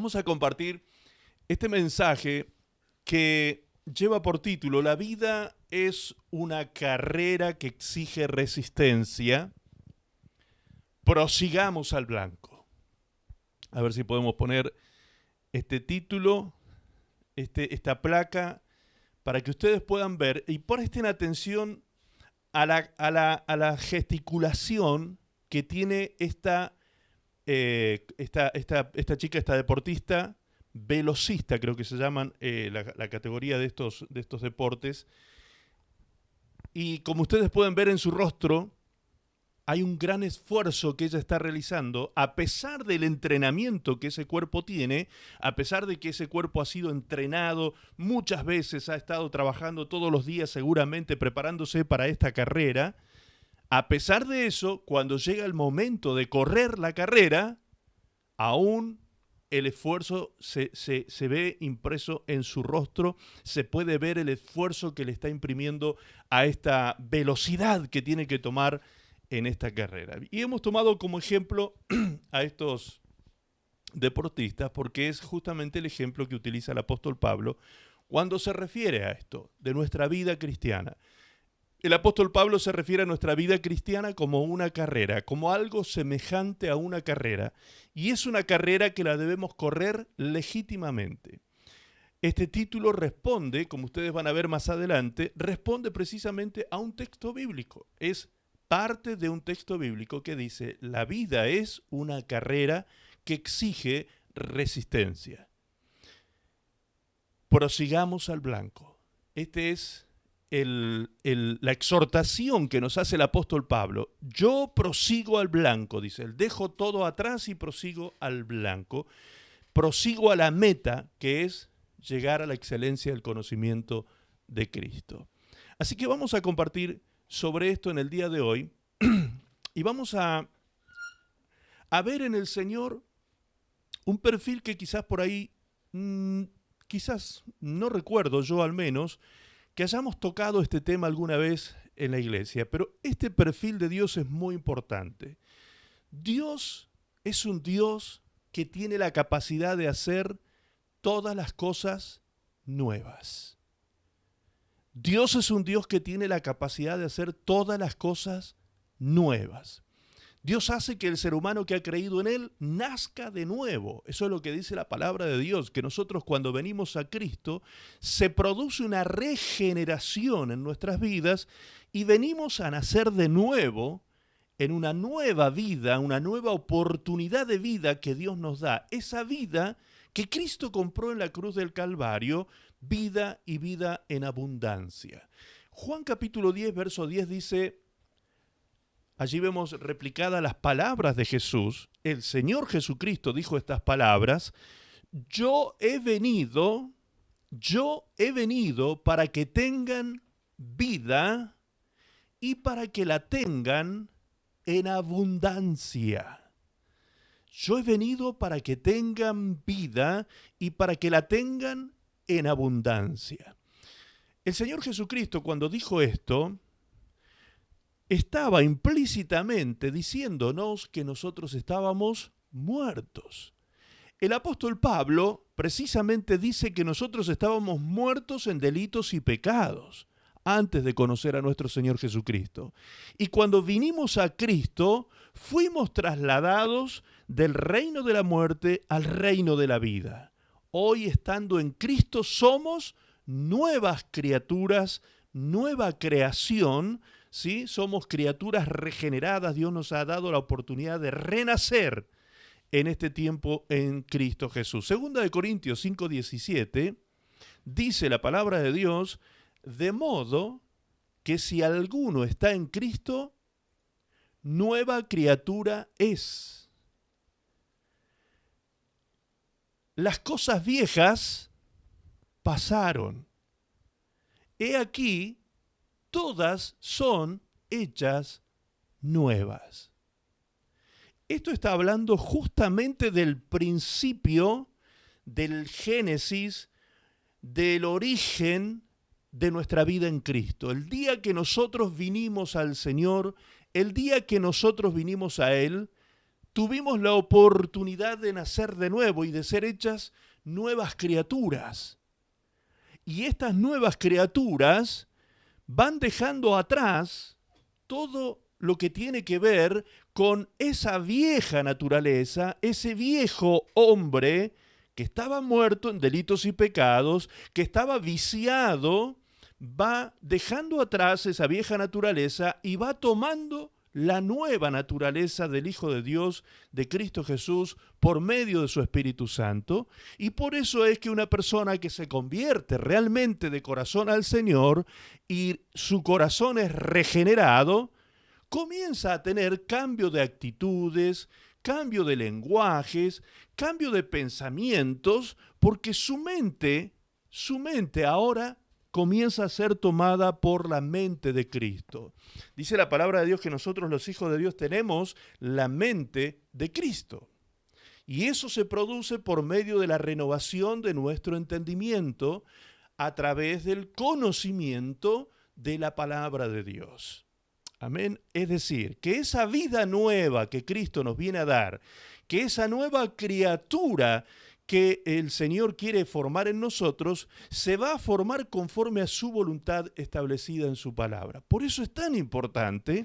Vamos a compartir este mensaje que lleva por título: La vida es una carrera que exige resistencia. Prosigamos al blanco. A ver si podemos poner este título, esta placa, para que ustedes puedan ver y presten atención a la gesticulación que tiene esta chica, esta deportista, velocista, creo que se llaman la categoría de estos deportes. Y como ustedes pueden ver en su rostro, hay un gran esfuerzo que ella está realizando, a pesar del entrenamiento que ese cuerpo tiene, a pesar de que ese cuerpo ha sido entrenado muchas veces, ha estado trabajando todos los días seguramente preparándose para esta carrera. A pesar de eso, cuando llega el momento de correr la carrera, aún el esfuerzo se ve impreso en su rostro, se puede ver el esfuerzo que le está imprimiendo a esta velocidad que tiene que tomar en esta carrera. Y hemos tomado como ejemplo a estos deportistas porque es justamente el ejemplo que utiliza el apóstol Pablo cuando se refiere a esto, de nuestra vida cristiana. El apóstol Pablo se refiere a nuestra vida cristiana como una carrera, como algo semejante a una carrera. Y es una carrera que la debemos correr legítimamente. Este título responde, como ustedes van a ver más adelante, responde precisamente a un texto bíblico. Es parte de un texto bíblico que dice: la vida es una carrera que exige resistencia. Prosigamos al blanco. Este es la exhortación que nos hace el apóstol Pablo. Yo prosigo al blanco, dice él. Dejo todo atrás y prosigo al blanco. Prosigo a la meta, que es llegar a la excelencia del conocimiento de Cristo. Así que vamos a compartir sobre esto en el día de hoy y vamos a ver en el Señor un perfil que quizás por ahí, quizás no recuerdo yo al menos, que hayamos tocado este tema alguna vez en la iglesia, pero este perfil de Dios es muy importante. Dios es un Dios que tiene la capacidad de hacer todas las cosas nuevas. Dios es un Dios que tiene la capacidad de hacer todas las cosas nuevas. Dios hace que el ser humano que ha creído en Él nazca de nuevo. Eso es lo que dice la palabra de Dios, que nosotros cuando venimos a Cristo se produce una regeneración en nuestras vidas y venimos a nacer de nuevo en una nueva vida, una nueva oportunidad de vida que Dios nos da. Esa vida que Cristo compró en la cruz del Calvario, vida y vida en abundancia. Juan capítulo 10, verso 10 dice: allí vemos replicadas las palabras de Jesús. El Señor Jesucristo dijo estas palabras: yo he venido para que tengan vida y para que la tengan en abundancia. Yo he venido para que tengan vida y para que la tengan en abundancia. El Señor Jesucristo, cuando dijo esto, estaba implícitamente diciéndonos que nosotros estábamos muertos. El apóstol Pablo precisamente dice que nosotros estábamos muertos en delitos y pecados antes de conocer a nuestro Señor Jesucristo. Y cuando vinimos a Cristo, fuimos trasladados del reino de la muerte al reino de la vida. Hoy, estando en Cristo, somos nuevas criaturas, nueva creación, ¿sí? Somos criaturas regeneradas. Dios nos ha dado la oportunidad de renacer en este tiempo en Cristo Jesús. Segunda de Corintios 5:17 dice la palabra de Dios: de modo que si alguno está en Cristo, nueva criatura es. Las cosas viejas pasaron. He aquí, todas son hechas nuevas. Esto está hablando justamente del principio, del génesis, del origen de nuestra vida en Cristo. El día que nosotros vinimos al Señor, el día que nosotros vinimos a Él, tuvimos la oportunidad de nacer de nuevo y de ser hechas nuevas criaturas. Y estas nuevas criaturas van dejando atrás todo lo que tiene que ver con esa vieja naturaleza, ese viejo hombre que estaba muerto en delitos y pecados, que estaba viciado, va dejando atrás esa vieja naturaleza y va tomando la nueva naturaleza del Hijo de Dios, de Cristo Jesús, por medio de su Espíritu Santo. Y por eso es que una persona que se convierte realmente de corazón al Señor y su corazón es regenerado, comienza a tener cambio de actitudes, cambio de lenguajes, cambio de pensamientos, porque su mente ahora comienza a ser tomada por la mente de Cristo. Dice la palabra de Dios que nosotros los hijos de Dios tenemos la mente de Cristo. Y eso se produce por medio de la renovación de nuestro entendimiento a través del conocimiento de la palabra de Dios. Amén. Es decir, que esa vida nueva que Cristo nos viene a dar, que esa nueva criatura que el Señor quiere formar en nosotros, se va a formar conforme a su voluntad establecida en su palabra. Por eso es tan importante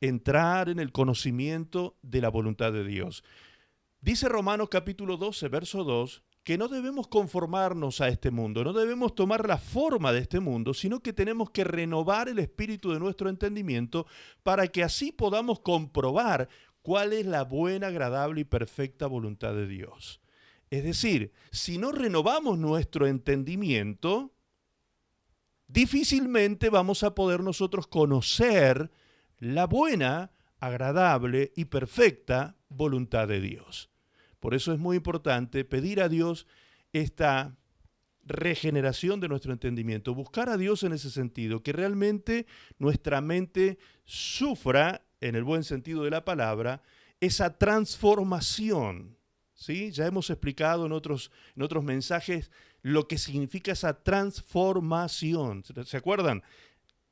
entrar en el conocimiento de la voluntad de Dios. Dice Romanos capítulo 12, verso 2, que no debemos conformarnos a este mundo, no debemos tomar la forma de este mundo, sino que tenemos que renovar el espíritu de nuestro entendimiento para que así podamos comprobar cuál es la buena, agradable y perfecta voluntad de Dios. Es decir, si no renovamos nuestro entendimiento, difícilmente vamos a poder nosotros conocer la buena, agradable y perfecta voluntad de Dios. Por eso es muy importante pedir a Dios esta regeneración de nuestro entendimiento, buscar a Dios en ese sentido, que realmente nuestra mente sufra, en el buen sentido de la palabra, esa transformación. ¿Sí? Ya hemos explicado en otros mensajes lo que significa esa transformación. ¿Se acuerdan?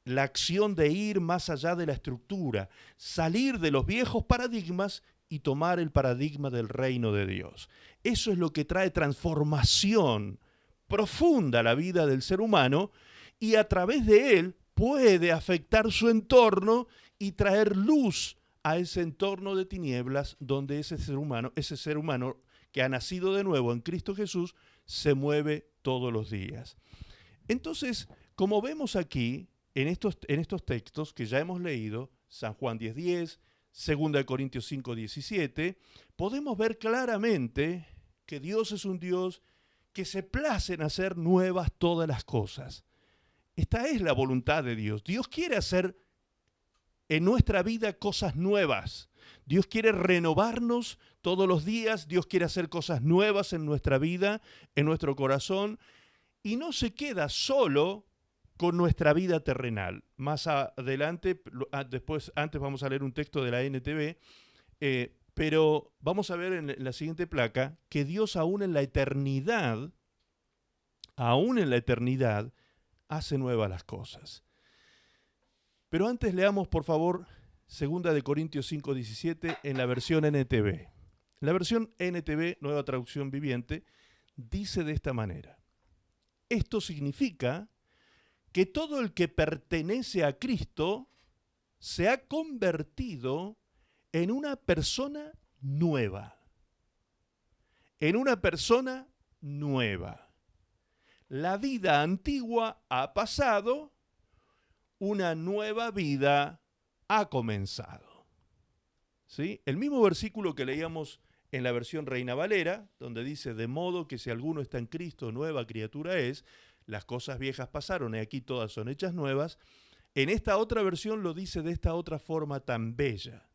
La acción de ir más allá de la estructura, salir de los viejos paradigmas y tomar el paradigma del reino de Dios. Eso es lo que trae transformación profunda a la vida del ser humano y a través de él puede afectar su entorno y traer luz a ese entorno de tinieblas donde ese ser humano que ha nacido de nuevo en Cristo Jesús se mueve todos los días. Entonces, como vemos aquí en estos textos que ya hemos leído, San Juan 10:10, 2 Corintios 5:17, podemos ver claramente que Dios es un Dios que se place en hacer nuevas todas las cosas. Esta es la voluntad de Dios. Dios quiere hacer en nuestra vida cosas nuevas. Dios quiere renovarnos todos los días. Dios quiere hacer cosas nuevas en nuestra vida, en nuestro corazón. Y no se queda solo con nuestra vida terrenal. Más adelante, antes vamos a leer un texto de la NTV, pero vamos a ver en la siguiente placa que Dios aún en la eternidad, hace nuevas las cosas. Pero antes leamos, por favor, 2 Corintios 5:17 en la versión NTV. La versión NTV, Nueva Traducción Viviente, dice de esta manera: esto significa que todo el que pertenece a Cristo se ha convertido en una persona nueva. En una persona nueva. La vida antigua ha pasado, una nueva vida ha comenzado. ¿Sí? El mismo versículo que leíamos en la versión Reina Valera, donde dice: de modo que si alguno está en Cristo, nueva criatura es, las cosas viejas pasaron y aquí todas son hechas nuevas. En esta otra versión lo dice de esta otra forma tan bella.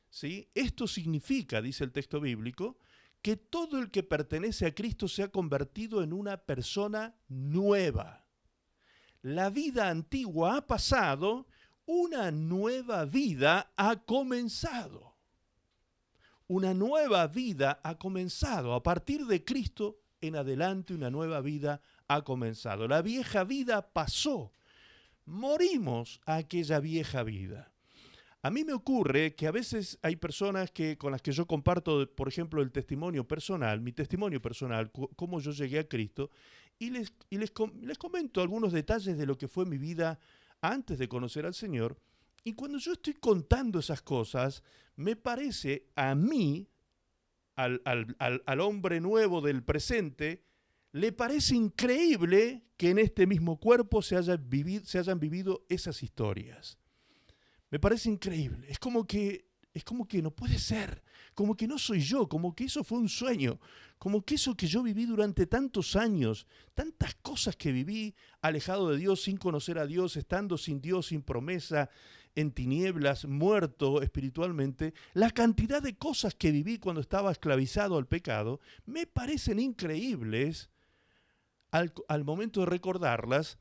¿Sí? Esto significa, dice el texto bíblico, que todo el que pertenece a Cristo se ha convertido en una persona nueva. La vida antigua ha pasado, una nueva vida ha comenzado. Una nueva vida ha comenzado. A partir de Cristo en adelante, una nueva vida ha comenzado. La vieja vida pasó. Morimos a aquella vieja vida. A mí me ocurre que a veces hay personas con las que yo comparto, por ejemplo, el testimonio personal, mi testimonio personal, cómo yo llegué a Cristo, les comento algunos detalles de lo que fue mi vida antes de conocer al Señor. Y cuando yo estoy contando esas cosas, me parece a mí, al hombre nuevo del presente, le parece increíble que en este mismo cuerpo se hayan vivido esas historias. Me parece increíble. Es como que no puede ser. Como que no soy yo. Como que eso fue un sueño. Como que eso que yo viví durante tantos años, tantas cosas que viví alejado de Dios, sin conocer a Dios, estando sin Dios, sin promesa, en tinieblas, muerto espiritualmente, la cantidad de cosas que viví cuando estaba esclavizado al pecado, me parecen increíbles al momento de recordarlas,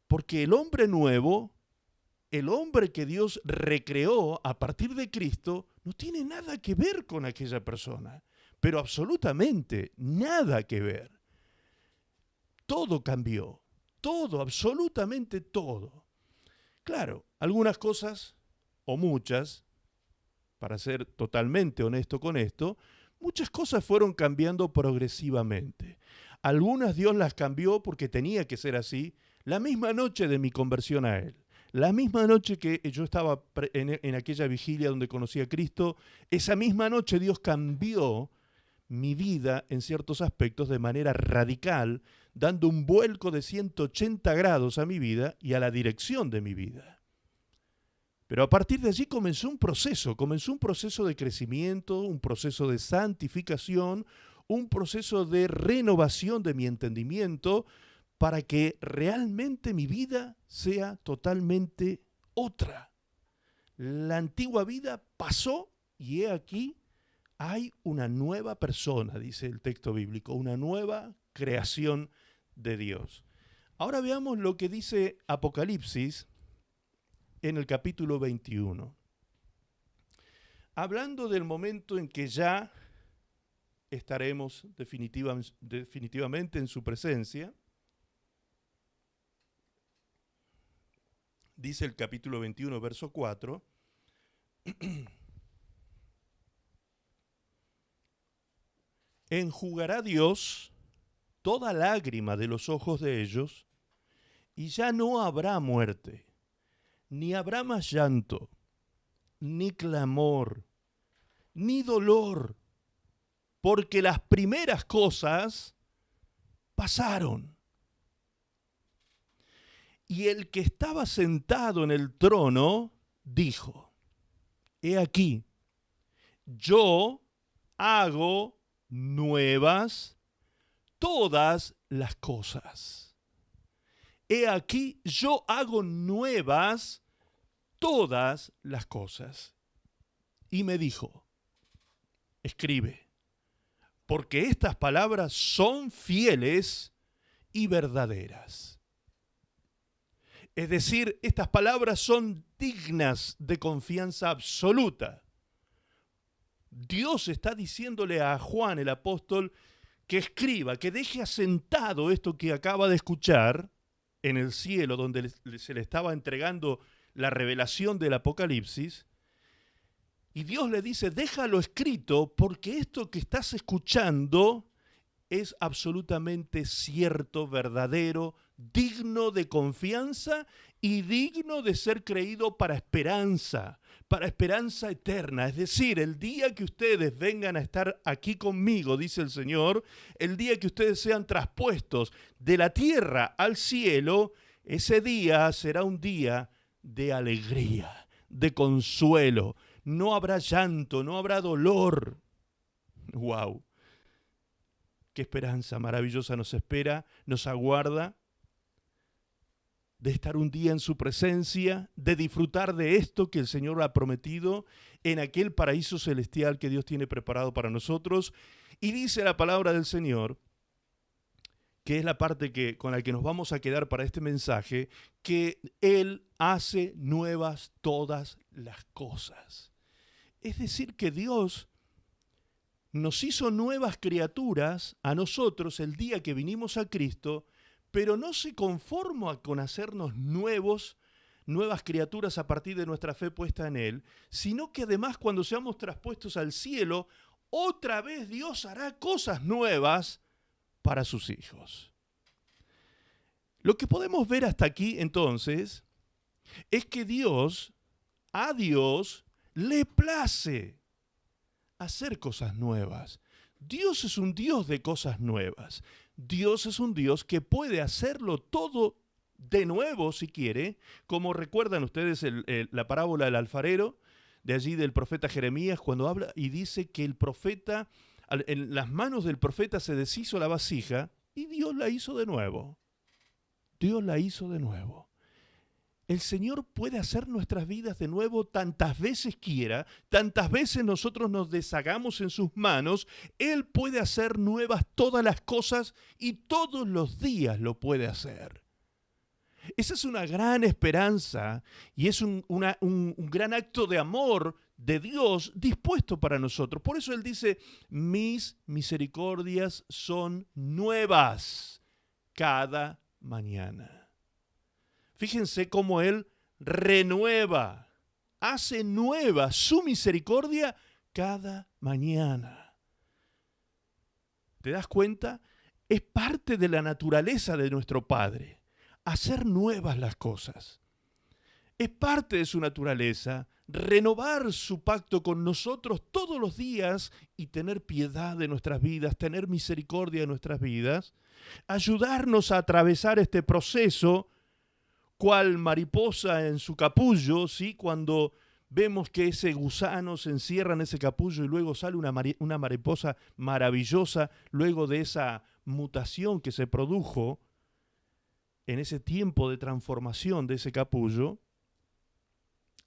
porque el hombre nuevo, el hombre que Dios recreó a partir de Cristo, no tiene nada que ver con aquella persona, pero absolutamente nada que ver. Todo cambió, todo, absolutamente todo. Claro, algunas cosas, o muchas, para ser totalmente honesto con esto, muchas cosas fueron cambiando progresivamente. Algunas Dios las cambió porque tenía que ser así, la misma noche de mi conversión a Él. La misma noche que yo estaba en aquella vigilia donde conocí a Cristo, esa misma noche Dios cambió mi vida en ciertos aspectos de manera radical, dando un vuelco de 180 grados a mi vida y a la dirección de mi vida. Pero a partir de allí comenzó un proceso de crecimiento, un proceso de santificación, un proceso de renovación de mi entendimiento para que realmente mi vida sea totalmente otra. La antigua vida pasó y he aquí hay una nueva persona, dice el texto bíblico, una nueva creación de Dios. Ahora veamos lo que dice Apocalipsis en el capítulo 21. Hablando del momento en que ya estaremos definitivamente en su presencia, dice el capítulo 21, verso 4, enjugará Dios toda lágrima de los ojos de ellos, y ya no habrá muerte, ni habrá más llanto, ni clamor, ni dolor, porque las primeras cosas pasaron. Y el que estaba sentado en el trono dijo, he aquí, yo hago nuevas todas las cosas. He aquí, yo hago nuevas todas las cosas. Y me dijo, escribe, porque estas palabras son fieles y verdaderas. Es decir, estas palabras son dignas de confianza absoluta. Dios está diciéndole a Juan el apóstol que escriba, que deje asentado esto que acaba de escuchar en el cielo, donde se le estaba entregando la revelación del Apocalipsis. Y Dios le dice, déjalo escrito porque esto que estás escuchando es absolutamente cierto, verdadero, digno de confianza y digno de ser creído para esperanza eterna. Es decir, el día que ustedes vengan a estar aquí conmigo, dice el Señor, el día que ustedes sean traspuestos de la tierra al cielo, ese día será un día de alegría, de consuelo. No habrá llanto, no habrá dolor. ¡Wow! Qué esperanza maravillosa nos espera, nos aguarda, de estar un día en su presencia, de disfrutar de esto que el Señor ha prometido en aquel paraíso celestial que Dios tiene preparado para nosotros. Y dice la palabra del Señor, que es la parte con la que nos vamos a quedar para este mensaje, que Él hace nuevas todas las cosas. Es decir, que Dios nos hizo nuevas criaturas a nosotros el día que vinimos a Cristo, pero no se conforma con hacernos nuevos nuevas criaturas a partir de nuestra fe puesta en Él, sino que además cuando seamos traspuestos al cielo, otra vez Dios hará cosas nuevas para sus hijos. Lo que podemos ver hasta aquí entonces es que a Dios le place hacer cosas nuevas. Dios es un Dios de cosas nuevas. Dios es un Dios que puede hacerlo todo de nuevo si quiere, como recuerdan ustedes la parábola del alfarero, de allí del profeta Jeremías, cuando habla y dice que el profeta, en las manos del profeta se deshizo la vasija y Dios la hizo de nuevo. Dios la hizo de nuevo. El Señor puede hacer nuestras vidas de nuevo tantas veces quiera, tantas veces nosotros nos deshagamos en sus manos, Él puede hacer nuevas todas las cosas y todos los días lo puede hacer. Esa es una gran esperanza y es un gran acto de amor de Dios dispuesto para nosotros. Por eso Él dice, mis misericordias son nuevas cada mañana. Fíjense cómo Él renueva, hace nueva su misericordia cada mañana. ¿Te das cuenta? Es parte de la naturaleza de nuestro Padre, hacer nuevas las cosas. Es parte de su naturaleza renovar su pacto con nosotros todos los días y tener piedad de nuestras vidas, tener misericordia de nuestras vidas, ayudarnos a atravesar este proceso cual mariposa en su capullo, ¿sí? Cuando vemos que ese gusano se encierra en ese capullo y luego sale una mariposa maravillosa luego de esa mutación que se produjo en ese tiempo de transformación de ese capullo,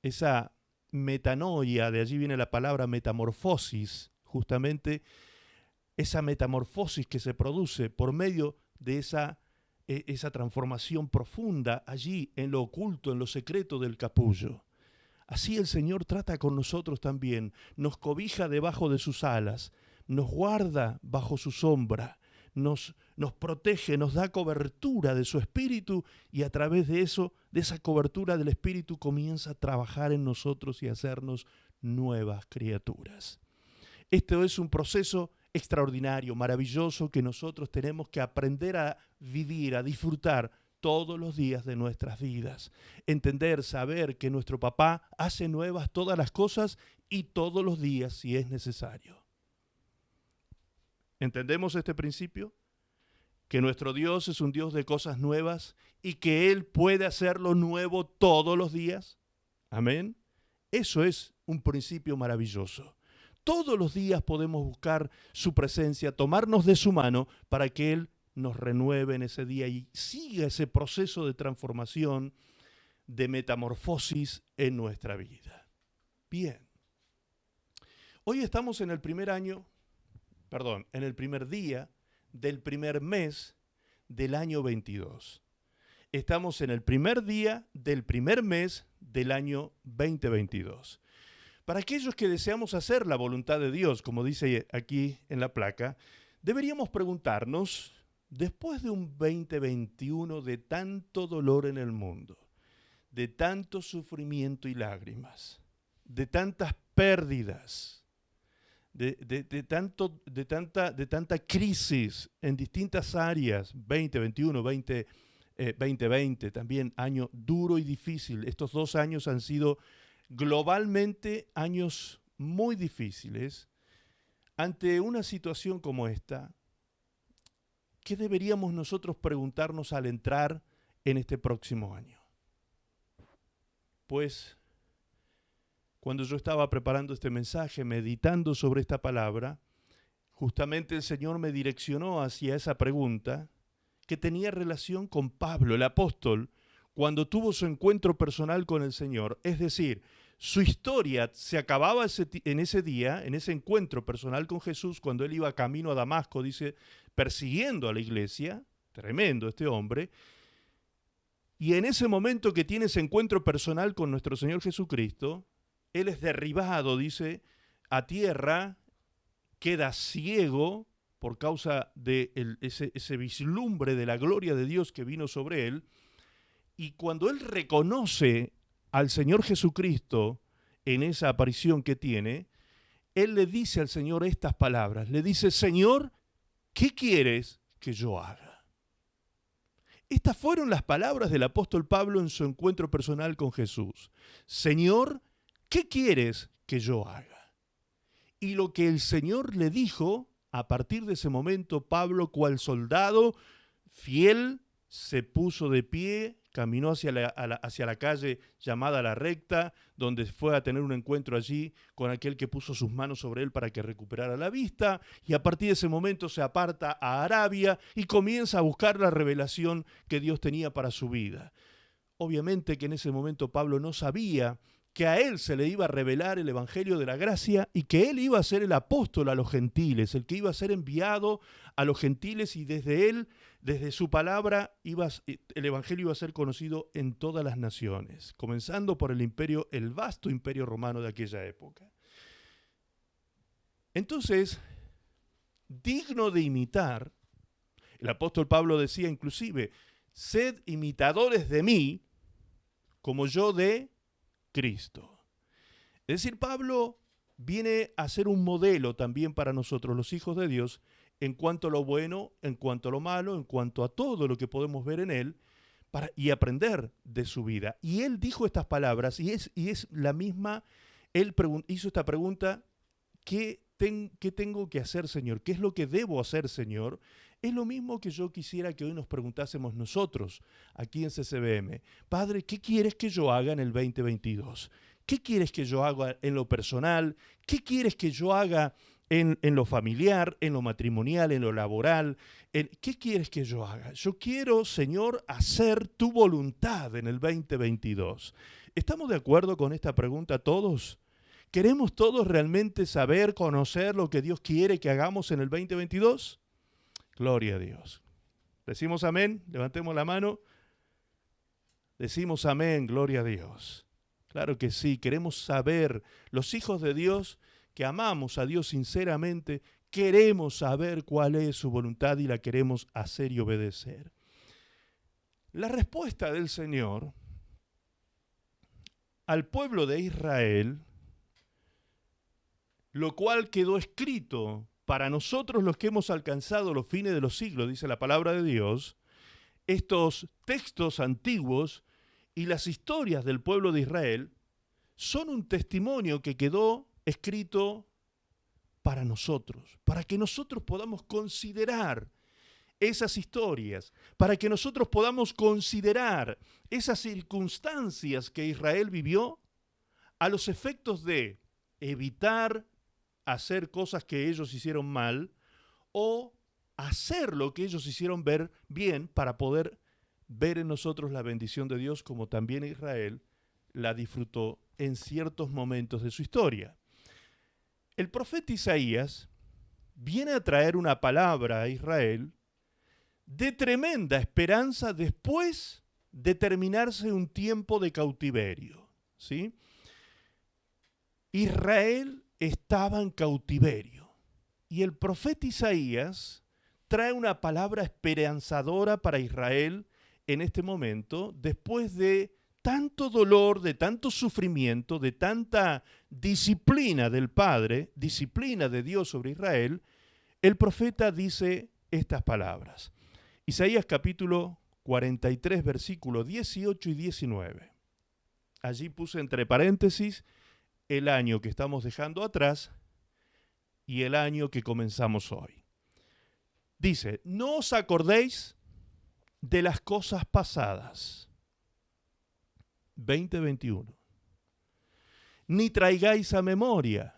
esa metanoia, de allí viene la palabra metamorfosis, justamente esa metamorfosis que se produce por medio de esa transformación profunda allí en lo oculto, en lo secreto del capullo. Así el Señor trata con nosotros también, nos cobija debajo de sus alas, nos guarda bajo su sombra, nos protege, nos da cobertura de su Espíritu y a través de eso, de esa cobertura del Espíritu comienza a trabajar en nosotros y a hacernos nuevas criaturas. Esto es un proceso extraordinario, maravilloso, que nosotros tenemos que aprender a vivir, a disfrutar todos los días de nuestras vidas. Entender, saber que nuestro papá hace nuevas todas las cosas y todos los días si es necesario. ¿Entendemos este principio? Que nuestro Dios es un Dios de cosas nuevas y que Él puede hacerlo nuevo todos los días. Amén. Eso es un principio maravilloso. Todos los días podemos buscar su presencia, tomarnos de su mano para que Él nos renueve en ese día y siga ese proceso de transformación, de metamorfosis en nuestra vida. Bien. Hoy estamos en el primer día del primer mes del año 22. Estamos en el primer día del primer mes del año 2022. Para aquellos que deseamos hacer la voluntad de Dios, como dice aquí en la placa, deberíamos preguntarnos, después de un 2021 de tanto dolor en el mundo, de tanto sufrimiento y lágrimas, de tantas pérdidas, de tanta crisis en distintas áreas, 2021, 2020, también año duro y difícil. Estos 2 años han sido globalmente años muy difíciles. Ante una situación como esta, ¿qué deberíamos nosotros preguntarnos al entrar en este próximo año? Pues, cuando yo estaba preparando este mensaje, meditando sobre esta palabra, justamente el Señor me direccionó hacia esa pregunta que tenía relación con Pablo, el apóstol, cuando tuvo su encuentro personal con el Señor. Es decir, su historia se acababa en ese día, en ese encuentro personal con Jesús, cuando él iba camino a Damasco, dice, persiguiendo a la iglesia. Tremendo este hombre. Y en ese momento que tiene ese encuentro personal con nuestro Señor Jesucristo, él es derribado, dice, a tierra, queda ciego por causa de ese vislumbre de la gloria de Dios que vino sobre él, Y cuando él reconoce al Señor Jesucristo en esa aparición que tiene, él le dice al Señor estas palabras. Le dice, Señor, ¿qué quieres que yo haga? Estas fueron las palabras del apóstol Pablo en su encuentro personal con Jesús. Señor, ¿qué quieres que yo haga? Y lo que el Señor le dijo, a partir de ese momento, Pablo, cual soldado fiel, se puso de pie, caminó hacia la calle llamada La Recta, donde fue a tener un encuentro allí con aquel que puso sus manos sobre él para que recuperara la vista, y a partir de ese momento se aparta a Arabia y comienza a buscar la revelación que Dios tenía para su vida. Obviamente que en ese momento Pablo no sabía que a él se le iba a revelar el Evangelio de la Gracia y que él iba a ser el apóstol a los gentiles, el que iba a ser enviado a los gentiles, y desde él, desde su palabra, el Evangelio iba a ser conocido en todas las naciones, comenzando por el vasto imperio romano de aquella época. Entonces, digno de imitar, el apóstol Pablo decía inclusive, sed imitadores de mí, como yo de Cristo. Es decir, Pablo viene a ser un modelo también para nosotros, los hijos de Dios, en cuanto a lo bueno, en cuanto a lo malo, en cuanto a todo lo que podemos ver en él y aprender de su vida. Y él dijo estas palabras, y es la misma, él hizo esta pregunta, ¿qué tengo que hacer, Señor? ¿Qué es lo que debo hacer, Señor? Es lo mismo que yo quisiera que hoy nos preguntásemos nosotros aquí en CCBM. Padre, ¿qué quieres que yo haga en el 2022? ¿Qué quieres que yo haga en lo personal? ¿Qué quieres que yo haga en lo familiar, en lo matrimonial, en lo laboral? ¿Qué quieres que yo haga? Yo quiero, Señor, hacer tu voluntad en el 2022. ¿Estamos de acuerdo con esta pregunta todos? ¿Queremos todos realmente saber, conocer lo que Dios quiere que hagamos en el 2022? Gloria a Dios. ¿Decimos amén? Levantemos la mano. Decimos amén, gloria a Dios. Claro que sí, queremos saber, los hijos de Dios que amamos a Dios sinceramente, queremos saber cuál es su voluntad y la queremos hacer y obedecer. La respuesta del Señor al pueblo de Israel, lo cual quedó escrito para nosotros los que hemos alcanzado los fines de los siglos, dice la palabra de Dios, estos textos antiguos y las historias del pueblo de Israel son un testimonio que quedó escrito para nosotros, para que nosotros podamos considerar esas historias, para que nosotros podamos considerar esas circunstancias que Israel vivió a los efectos de evitar hacer cosas que ellos hicieron mal o hacer lo que ellos hicieron ver bien para poder ver en nosotros la bendición de Dios como también Israel la disfrutó en ciertos momentos de su historia. El profeta Isaías viene a traer una palabra a Israel de tremenda esperanza después de terminarse un tiempo de cautiverio, ¿sí? Israel estaba en cautiverio y el profeta Isaías trae una palabra esperanzadora para Israel en este momento, después de tanto dolor, de tanto sufrimiento, de tanta disciplina del Padre, disciplina de Dios sobre Israel. El profeta dice estas palabras. Isaías capítulo 43, versículos 18 y 19. Allí puse entre paréntesis el año que estamos dejando atrás y el año que comenzamos hoy. Dice, no os acordéis de las cosas pasadas, 2021, ni traigáis a memoria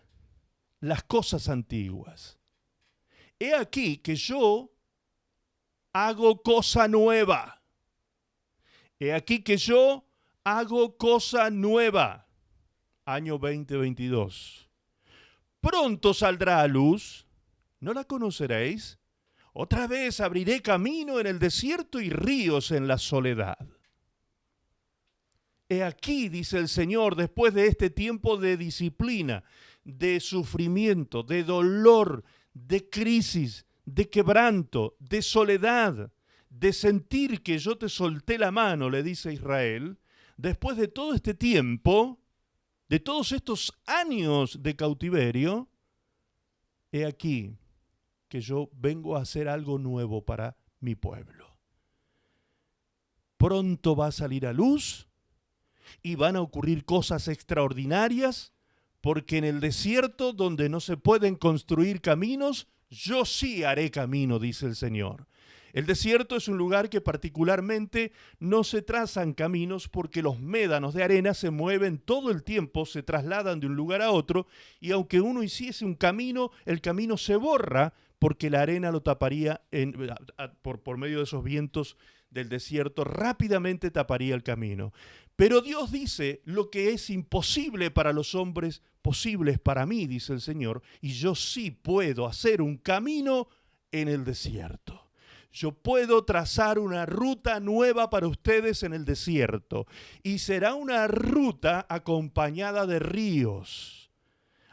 las cosas antiguas. He aquí que yo hago cosa nueva. He aquí que yo hago cosa nueva. Año 2022. Pronto saldrá a luz, ¿no la conoceréis? Otra vez abriré camino en el desierto y ríos en la soledad. He aquí, dice el Señor, después de este tiempo de disciplina, de sufrimiento, de dolor, de crisis, de quebranto, de soledad, de sentir que yo te solté la mano, le dice a Israel, después de todo este tiempo, de todos estos años de cautiverio, he aquí que yo vengo a hacer algo nuevo para mi pueblo. Pronto va a salir a luz y van a ocurrir cosas extraordinarias, porque en el desierto donde no se pueden construir caminos, yo sí haré camino, dice el Señor. El desierto es un lugar que particularmente no se trazan caminos porque los médanos de arena se mueven todo el tiempo, se trasladan de un lugar a otro, y aunque uno hiciese un camino, el camino se borra porque la arena lo taparía por medio de esos vientos del desierto, rápidamente taparía el camino. Pero Dios dice, lo que es imposible para los hombres, posible es para mí, dice el Señor, y yo sí puedo hacer un camino en el desierto. Yo puedo trazar una ruta nueva para ustedes en el desierto, y será una ruta acompañada de ríos.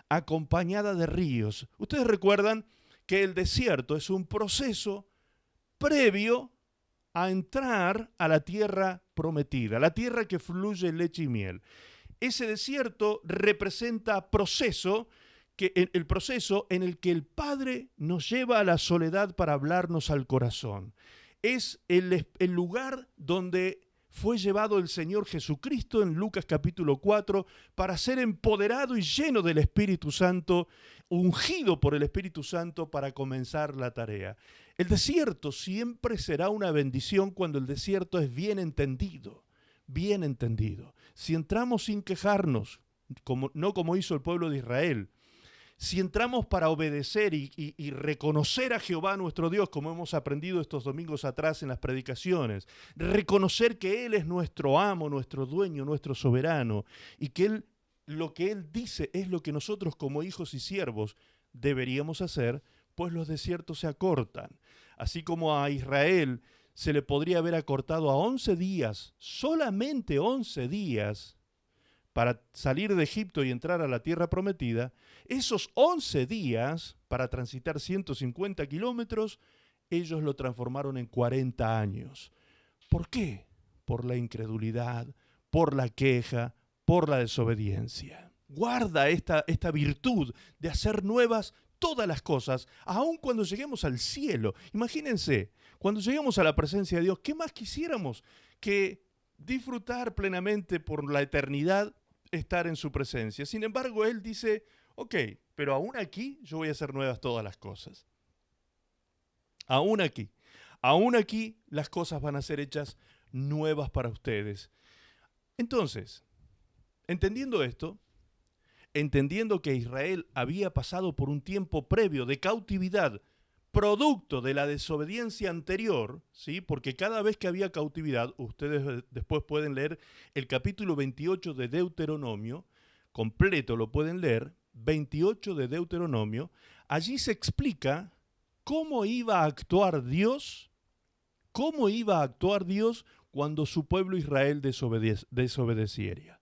Acompañada de ríos. Ustedes recuerdan que el desierto es un proceso previo a entrar a la tierra prometida, la tierra que fluye leche y miel. Ese desierto representa el proceso en el que el Padre nos lleva a la soledad para hablarnos al corazón. Es el lugar donde fue llevado el Señor Jesucristo en Lucas capítulo 4 para ser empoderado y lleno del Espíritu Santo, ungido por el Espíritu Santo para comenzar la tarea. El desierto siempre será una bendición cuando el desierto es bien entendido, bien entendido. Si entramos sin quejarnos, no como hizo el pueblo de Israel, si entramos para obedecer y reconocer a Jehová nuestro Dios, como hemos aprendido estos domingos atrás en las predicaciones, reconocer que Él es nuestro amo, nuestro dueño, nuestro soberano, y que lo que Él dice es lo que nosotros como hijos y siervos deberíamos hacer, pues los desiertos se acortan. Así como a Israel se le podría haber acortado a 11 días, solamente 11 días, para salir de Egipto y entrar a la tierra prometida, esos 11 días, para transitar 150 kilómetros, ellos lo transformaron en 40 años. ¿Por qué? Por la incredulidad, por la queja, por la desobediencia. Guarda esta virtud de hacer nuevas todas las cosas, aun cuando lleguemos al cielo. Imagínense, cuando lleguemos a la presencia de Dios, ¿qué más quisiéramos que disfrutar plenamente por la eternidad, estar en su presencia? Sin embargo, Él dice, ok, pero aún aquí yo voy a hacer nuevas todas las cosas. Aún aquí las cosas van a ser hechas nuevas para ustedes. Entonces, entendiendo esto, entendiendo que Israel había pasado por un tiempo previo de cautividad, producto de la desobediencia anterior, ¿sí? Porque cada vez que había cautividad, ustedes después pueden leer el capítulo 28 de Deuteronomio, completo lo pueden leer, 28 de Deuteronomio, allí se explica cómo iba a actuar Dios cuando su pueblo Israel desobedeciera.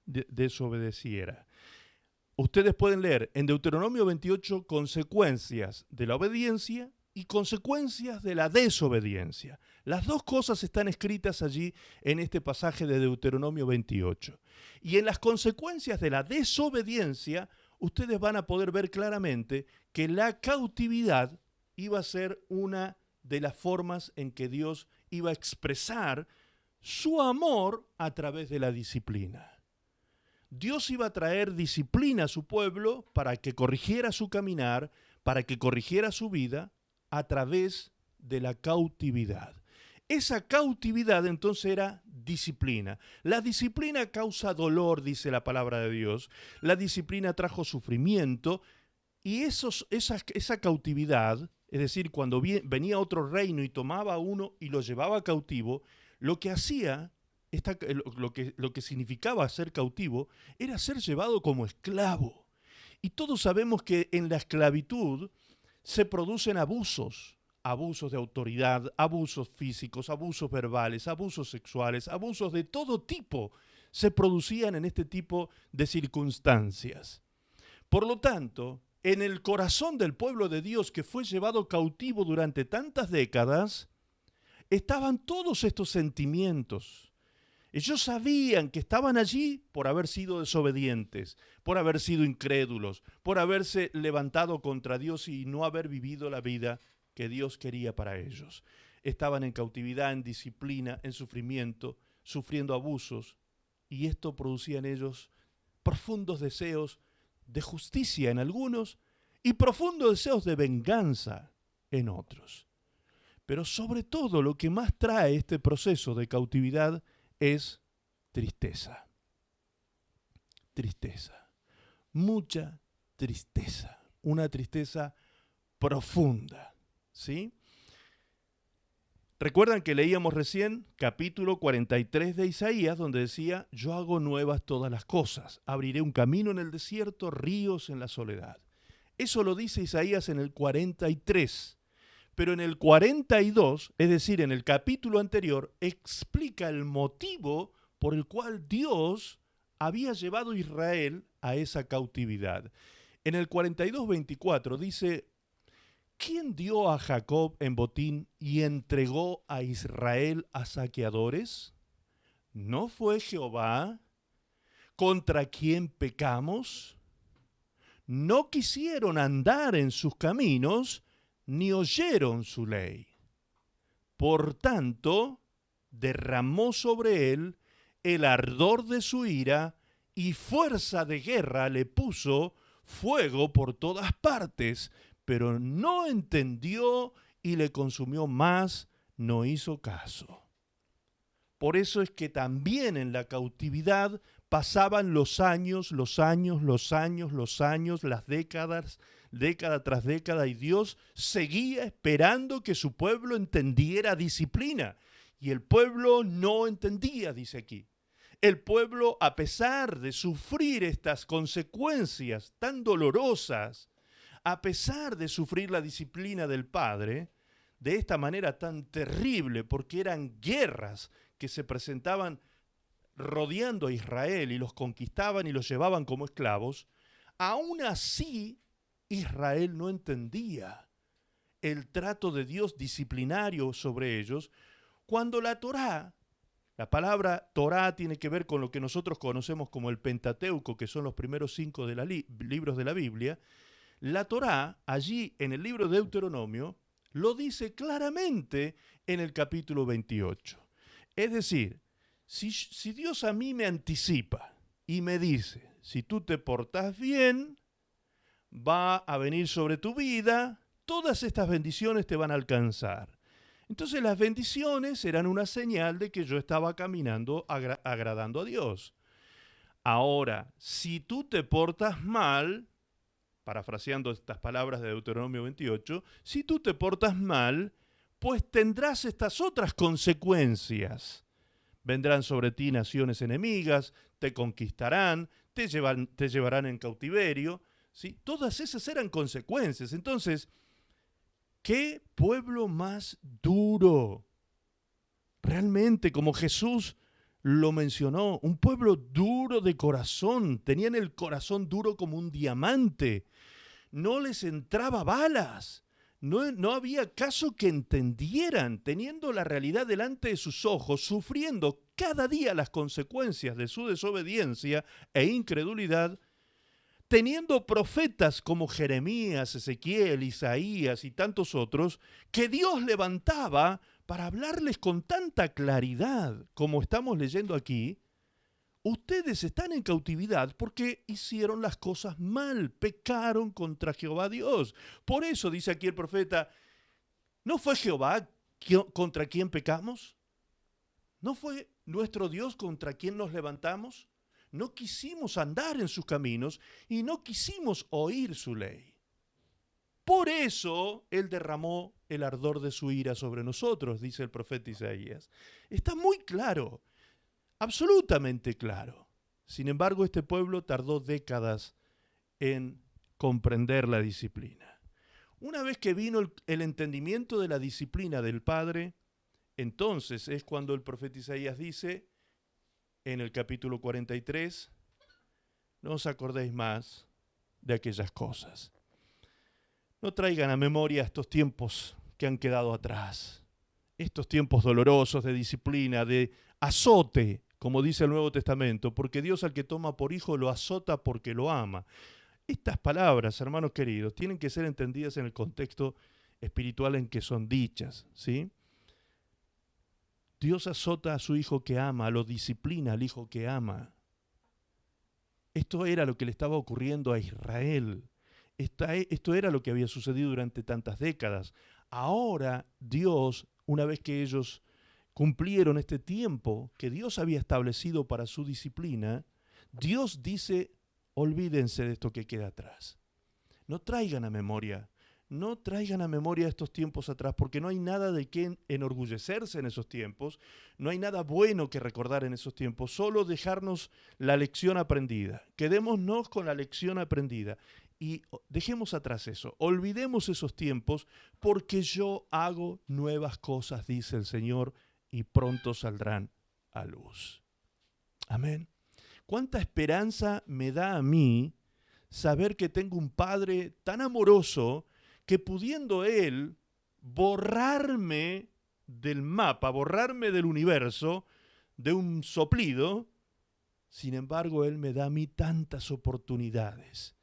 Ustedes pueden leer en Deuteronomio 28 consecuencias de la obediencia y consecuencias de la desobediencia. Las dos cosas están escritas allí en este pasaje de Deuteronomio 28. Y en las consecuencias de la desobediencia, ustedes van a poder ver claramente que la cautividad iba a ser una de las formas en que Dios iba a expresar su amor a través de la disciplina. Dios iba a traer disciplina a su pueblo para que corrigiera su caminar, para que corrigiera su vida a través de la cautividad. Esa cautividad entonces era disciplina. La disciplina causa dolor, dice la palabra de Dios. La disciplina trajo sufrimiento y esa cautividad, es decir, cuando venía otro reino y tomaba a uno y lo llevaba cautivo, lo que hacía, lo que significaba ser cautivo, era ser llevado como esclavo. Y todos sabemos que en la esclavitud se producen abusos de autoridad, abusos físicos, abusos verbales, abusos sexuales, abusos de todo tipo se producían en este tipo de circunstancias. Por lo tanto, en el corazón del pueblo de Dios que fue llevado cautivo durante tantas décadas, estaban todos estos sentimientos. Ellos sabían que estaban allí por haber sido desobedientes, por haber sido incrédulos, por haberse levantado contra Dios y no haber vivido la vida que Dios quería para ellos. Estaban en cautividad, en disciplina, en sufrimiento, sufriendo abusos, y esto producía en ellos profundos deseos de justicia en algunos y profundos deseos de venganza en otros. Pero sobre todo lo que más trae este proceso de cautividad es tristeza. Tristeza. Mucha tristeza. Una tristeza profunda. ¿Sí? ¿Recuerdan que leíamos recién capítulo 43 de Isaías, donde decía, yo hago nuevas todas las cosas, abriré un camino en el desierto, ríos en la soledad? Eso lo dice Isaías en el 43, pero en el 42, es decir, en el capítulo anterior, explica el motivo por el cual Dios había llevado a Israel a esa cautividad. En el 42:24 dice, ¿quién dio a Jacob en botín y entregó a Israel a saqueadores? ¿No fue Jehová? ¿Contra quién pecamos? No quisieron andar en sus caminos, ni oyeron su ley. Por tanto, derramó sobre él el ardor de su ira y fuerza de guerra le puso, fuego por todas partes, pero no entendió y le consumió más, no hizo caso. Por eso es que también en la cautividad pasaban los años, las décadas, década tras década, y Dios seguía esperando que su pueblo entendiera disciplina. Y el pueblo no entendía, dice aquí. El pueblo, a pesar de sufrir estas consecuencias tan dolorosas, a pesar de sufrir la disciplina del Padre, de esta manera tan terrible, porque eran guerras que se presentaban rodeando a Israel y los conquistaban y los llevaban como esclavos, aún así Israel no entendía el trato de Dios disciplinario sobre ellos, cuando la Torá, la palabra Torá tiene que ver con lo que nosotros conocemos como el Pentateuco, que son los primeros 5 libros de la Biblia. La Torá, allí en el libro de Deuteronomio, lo dice claramente en el capítulo 28. Es decir, si Dios a mí me anticipa y me dice, si tú te portas bien, va a venir sobre tu vida, todas estas bendiciones te van a alcanzar. Entonces las bendiciones eran una señal de que yo estaba caminando agradando a Dios. Ahora, si tú te portas mal, parafraseando estas palabras de Deuteronomio 28, si tú te portas mal, pues tendrás estas otras consecuencias. Vendrán sobre ti naciones enemigas, te conquistarán, te llevarán en cautiverio. ¿Sí? Todas esas eran consecuencias. Entonces, ¿qué pueblo más duro? Realmente, como Jesús lo mencionó, un pueblo duro de corazón. Tenían el corazón duro como un diamante. No les entraba balas. No había caso que entendieran, teniendo la realidad delante de sus ojos, sufriendo cada día las consecuencias de su desobediencia e incredulidad, teniendo profetas como Jeremías, Ezequiel, Isaías y tantos otros, que Dios levantaba para hablarles con tanta claridad como estamos leyendo aquí. Ustedes están en cautividad porque hicieron las cosas mal, pecaron contra Jehová Dios. Por eso dice aquí el profeta, ¿no fue Jehová contra quien pecamos? ¿No fue nuestro Dios contra quien nos levantamos? No quisimos andar en sus caminos y no quisimos oír su ley. Por eso Él derramó el ardor de su ira sobre nosotros, dice el profeta Isaías. Está muy claro. Absolutamente claro. Sin embargo, este pueblo tardó décadas en comprender la disciplina. Una vez que vino el entendimiento de la disciplina del Padre, entonces es cuando el profeta Isaías dice, en el capítulo 43, no os acordéis más de aquellas cosas. No traigan a memoria estos tiempos que han quedado atrás. estos tiempos dolorosos de disciplina, de azote, como dice el Nuevo Testamento, porque Dios al que toma por hijo lo azota porque lo ama. Estas palabras, hermanos queridos, tienen que ser entendidas en el contexto espiritual en que son dichas, ¿sí? Dios azota a su hijo que ama, lo disciplina al hijo que ama. Esto era lo que le estaba ocurriendo a Israel. Esto era lo que había sucedido durante tantas décadas. Ahora Dios, una vez que ellos cumplieron este tiempo que Dios había establecido para su disciplina, Dios dice, olvídense de esto que queda atrás. No traigan a memoria estos tiempos atrás, porque no hay nada de qué enorgullecerse en esos tiempos, no hay nada bueno que recordar en esos tiempos, solo dejarnos la lección aprendida. Quedémonos con la lección aprendida y dejemos atrás eso, olvidemos esos tiempos, porque yo hago nuevas cosas, dice el Señor, y pronto saldrán a luz. Amén. ¿Cuánta esperanza me da a mí saber que tengo un Padre tan amoroso que pudiendo Él borrarme del mapa, borrarme del universo, de un soplido, sin embargo Él me da a mí tantas oportunidades.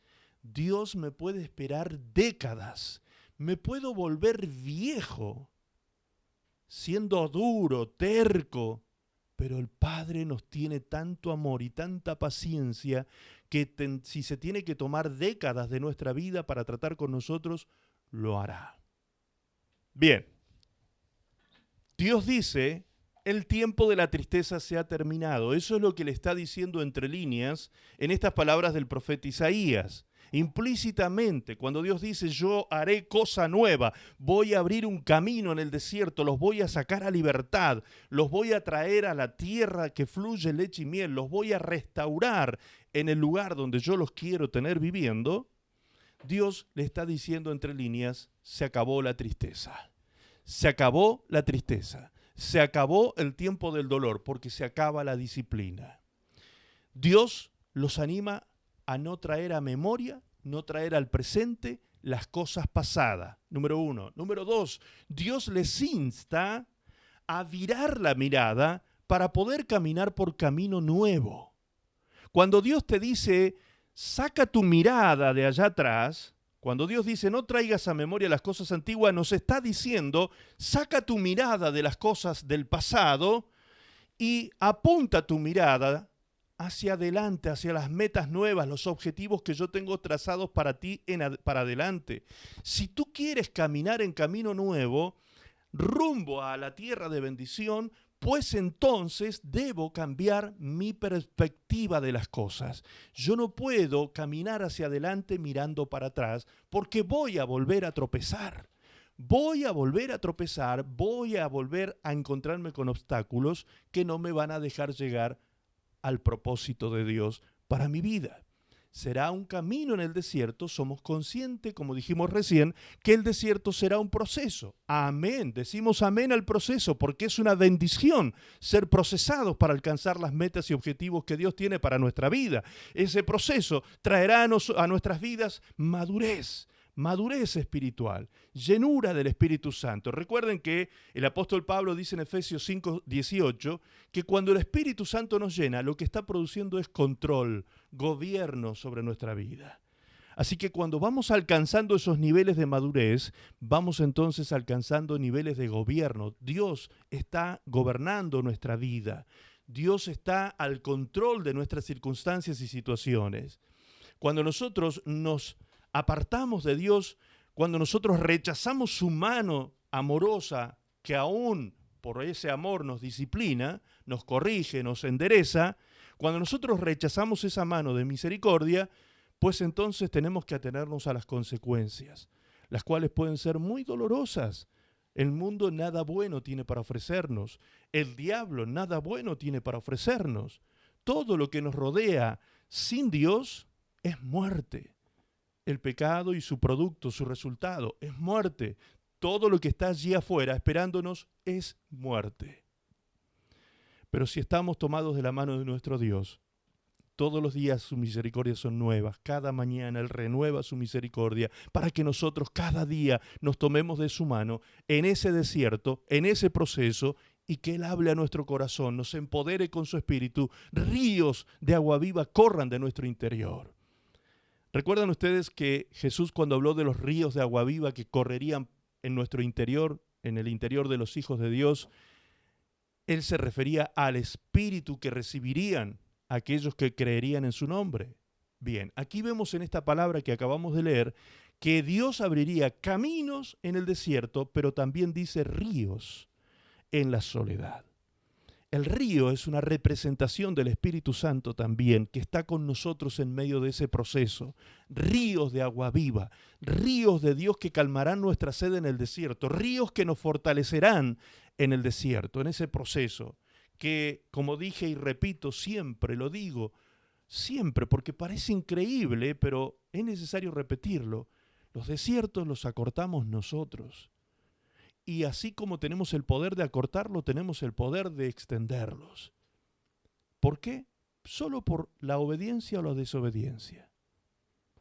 Dios me puede esperar décadas, me puedo volver viejo, siendo duro, terco, pero el Padre nos tiene tanto amor y tanta paciencia que si se tiene que tomar décadas de nuestra vida para tratar con nosotros, lo hará. Bien, Dios dice, el tiempo de la tristeza se ha terminado. Eso es lo que le está diciendo entre líneas en estas palabras del profeta Isaías. Implícitamente, cuando Dios dice, yo haré cosa nueva, voy a abrir un camino en el desierto, los voy a sacar a libertad, los voy a traer a la tierra que fluye leche y miel, los voy a restaurar en el lugar donde yo los quiero tener viviendo, Dios le está diciendo entre líneas, se acabó la tristeza, se acabó la tristeza, se acabó el tiempo del dolor, porque se acaba la disciplina. Dios los anima a no traer a memoria, no traer al presente las cosas pasadas, número 1. Número 2, Dios les insta a virar la mirada para poder caminar por camino nuevo. Cuando Dios te dice, saca tu mirada de allá atrás, cuando Dios dice, no traigas a memoria las cosas antiguas, nos está diciendo, saca tu mirada de las cosas del pasado y apunta tu mirada hacia adelante, hacia las metas nuevas, los objetivos que yo tengo trazados para ti para adelante. Si tú quieres caminar en camino nuevo, rumbo a la tierra de bendición, pues entonces debo cambiar mi perspectiva de las cosas. Yo no puedo caminar hacia adelante mirando para atrás, porque voy a volver a tropezar. Voy a volver a tropezar, voy a volver a encontrarme con obstáculos que no me van a dejar llegar al propósito de Dios para mi vida. Será un camino en el desierto, somos conscientes, como dijimos recién, que el desierto será un proceso. Amén, decimos amén al proceso, porque es una bendición ser procesados para alcanzar las metas y objetivos que Dios tiene para nuestra vida. Ese proceso traerá a nuestras vidas madurez espiritual, llenura del Espíritu Santo. Recuerden que el apóstol Pablo dice en Efesios 5:18 que cuando el Espíritu Santo nos llena, lo que está produciendo es control, gobierno sobre nuestra vida. Así que cuando vamos alcanzando esos niveles de madurez, vamos entonces alcanzando niveles de gobierno. Dios está gobernando nuestra vida. Dios está al control de nuestras circunstancias y situaciones. Cuando nosotros nos apartamos de Dios, cuando nosotros rechazamos su mano amorosa, que aún por ese amor nos disciplina, nos corrige, nos endereza, cuando nosotros rechazamos esa mano de misericordia, pues entonces tenemos que atenernos a las consecuencias, las cuales pueden ser muy dolorosas. El mundo nada bueno tiene para ofrecernos, el diablo nada bueno tiene para ofrecernos. Todo lo que nos rodea sin Dios es muerte. El pecado y su producto, su resultado, es muerte. Todo lo que está allí afuera esperándonos es muerte. Pero si estamos tomados de la mano de nuestro Dios, Todos los días sus misericordias son nuevas. Cada mañana Él renueva su misericordia para que nosotros cada día nos tomemos de su mano en ese desierto, en ese proceso, y que Él hable a nuestro corazón, nos empodere con su espíritu. Ríos de agua viva corran de nuestro interior. ¿Recuerdan ustedes que Jesús, cuando habló de los ríos de agua viva que correrían en nuestro interior, en el interior de los hijos de Dios, Él se refería al espíritu que recibirían aquellos que creerían en su nombre? Bien, aquí vemos en esta palabra que acabamos de leer que Dios abriría caminos en el desierto, pero también dice ríos en la soledad. El río es una representación del Espíritu Santo también, que está con nosotros en medio de ese proceso. Ríos de agua viva, ríos de Dios que calmarán nuestra sed en el desierto, ríos que nos fortalecerán en el desierto, en ese proceso, que, como dije y repito, siempre lo digo, siempre, porque parece increíble, pero es necesario repetirlo, los desiertos los acortamos nosotros. Y así como tenemos el poder de acortarlo, tenemos el poder de extenderlos. ¿Por qué? Solo por la obediencia o la desobediencia.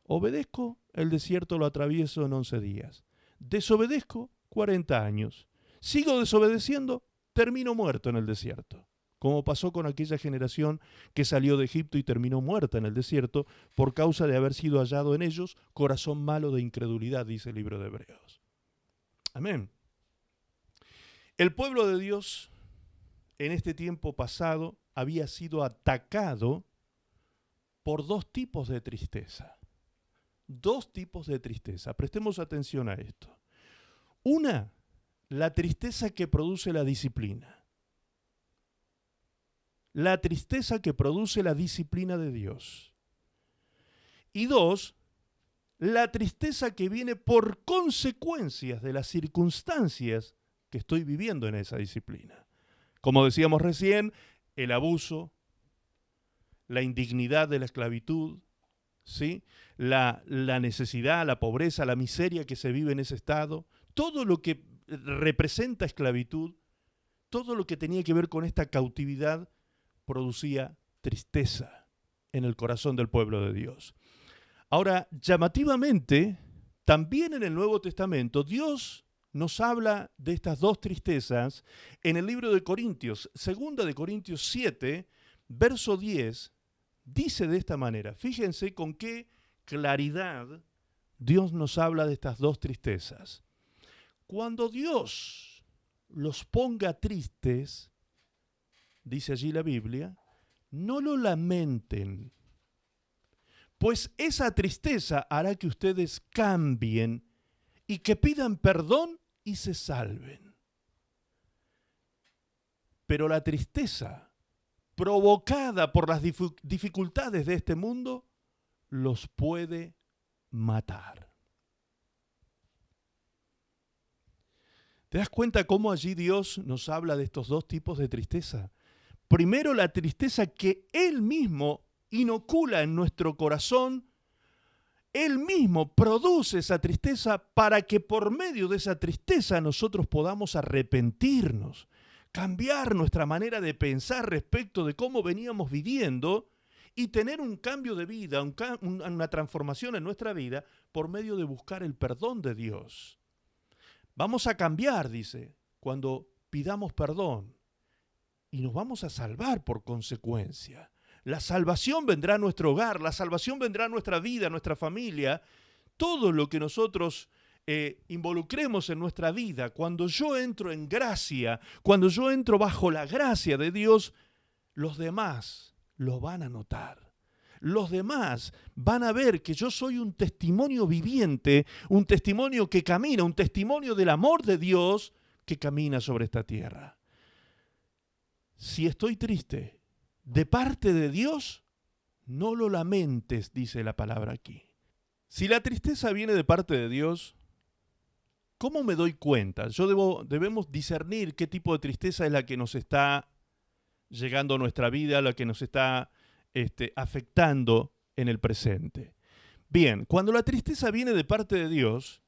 Obedezco, el desierto lo atravieso en 11 días. Desobedezco, 40 años. Sigo desobedeciendo, termino muerto en el desierto. Como pasó con aquella generación que salió de Egipto y terminó muerta en el desierto por causa de haber sido hallado en ellos corazón malo de incredulidad, dice el libro de Hebreos. Amén. El pueblo de Dios en este tiempo pasado había sido atacado por dos tipos de tristeza. Dos tipos de tristeza. Prestemos atención a esto. Una, la tristeza que produce la disciplina. La tristeza que produce la disciplina de Dios. Y dos, la tristeza que viene por consecuencias de las circunstancias que estoy viviendo en esa disciplina. Como decíamos recién, el abuso, la indignidad de la esclavitud, ¿sí? la necesidad, la pobreza, la miseria que se vive en ese estado, todo lo que representa esclavitud, todo lo que tenía que ver con esta cautividad, producía tristeza en el corazón del pueblo de Dios. Ahora, llamativamente, también en el Nuevo Testamento, Dios nos habla de estas dos tristezas en el libro de Corintios. Segunda de Corintios 7, verso 10, dice de esta manera. Fíjense con qué claridad Dios nos habla de estas dos tristezas. Cuando Dios los ponga tristes, dice allí la Biblia, no lo lamenten, pues esa tristeza hará que ustedes cambien y que pidan perdón y se salven. Pero la tristeza provocada por las dificultades de este mundo los puede matar. ¿Te das cuenta cómo allí Dios nos habla de estos dos tipos de tristeza? Primero, la tristeza que Él mismo inocula en nuestro corazón. Él mismo produce esa tristeza para que por medio de esa tristeza nosotros podamos arrepentirnos, cambiar nuestra manera de pensar respecto de cómo veníamos viviendo y tener un cambio de vida, una transformación en nuestra vida por medio de buscar el perdón de Dios. Vamos a cambiar, dice, cuando pidamos perdón y nos vamos a salvar por consecuencia. La salvación vendrá a nuestro hogar, la salvación vendrá a nuestra vida, a nuestra familia. Todo lo que nosotros involucremos en nuestra vida, cuando yo entro en gracia, cuando yo entro bajo la gracia de Dios, los demás lo van a notar. Los demás van a ver que yo soy un testimonio viviente, un testimonio que camina, un testimonio del amor de Dios que camina sobre esta tierra. Si estoy triste, de parte de Dios, no lo lamentes, dice la palabra aquí. Si la tristeza viene de parte de Dios, ¿cómo me doy cuenta? Debemos discernir qué tipo de tristeza es la que nos está llegando a nuestra vida, la que nos está afectando en el presente. Bien, cuando la tristeza viene de parte de Dios,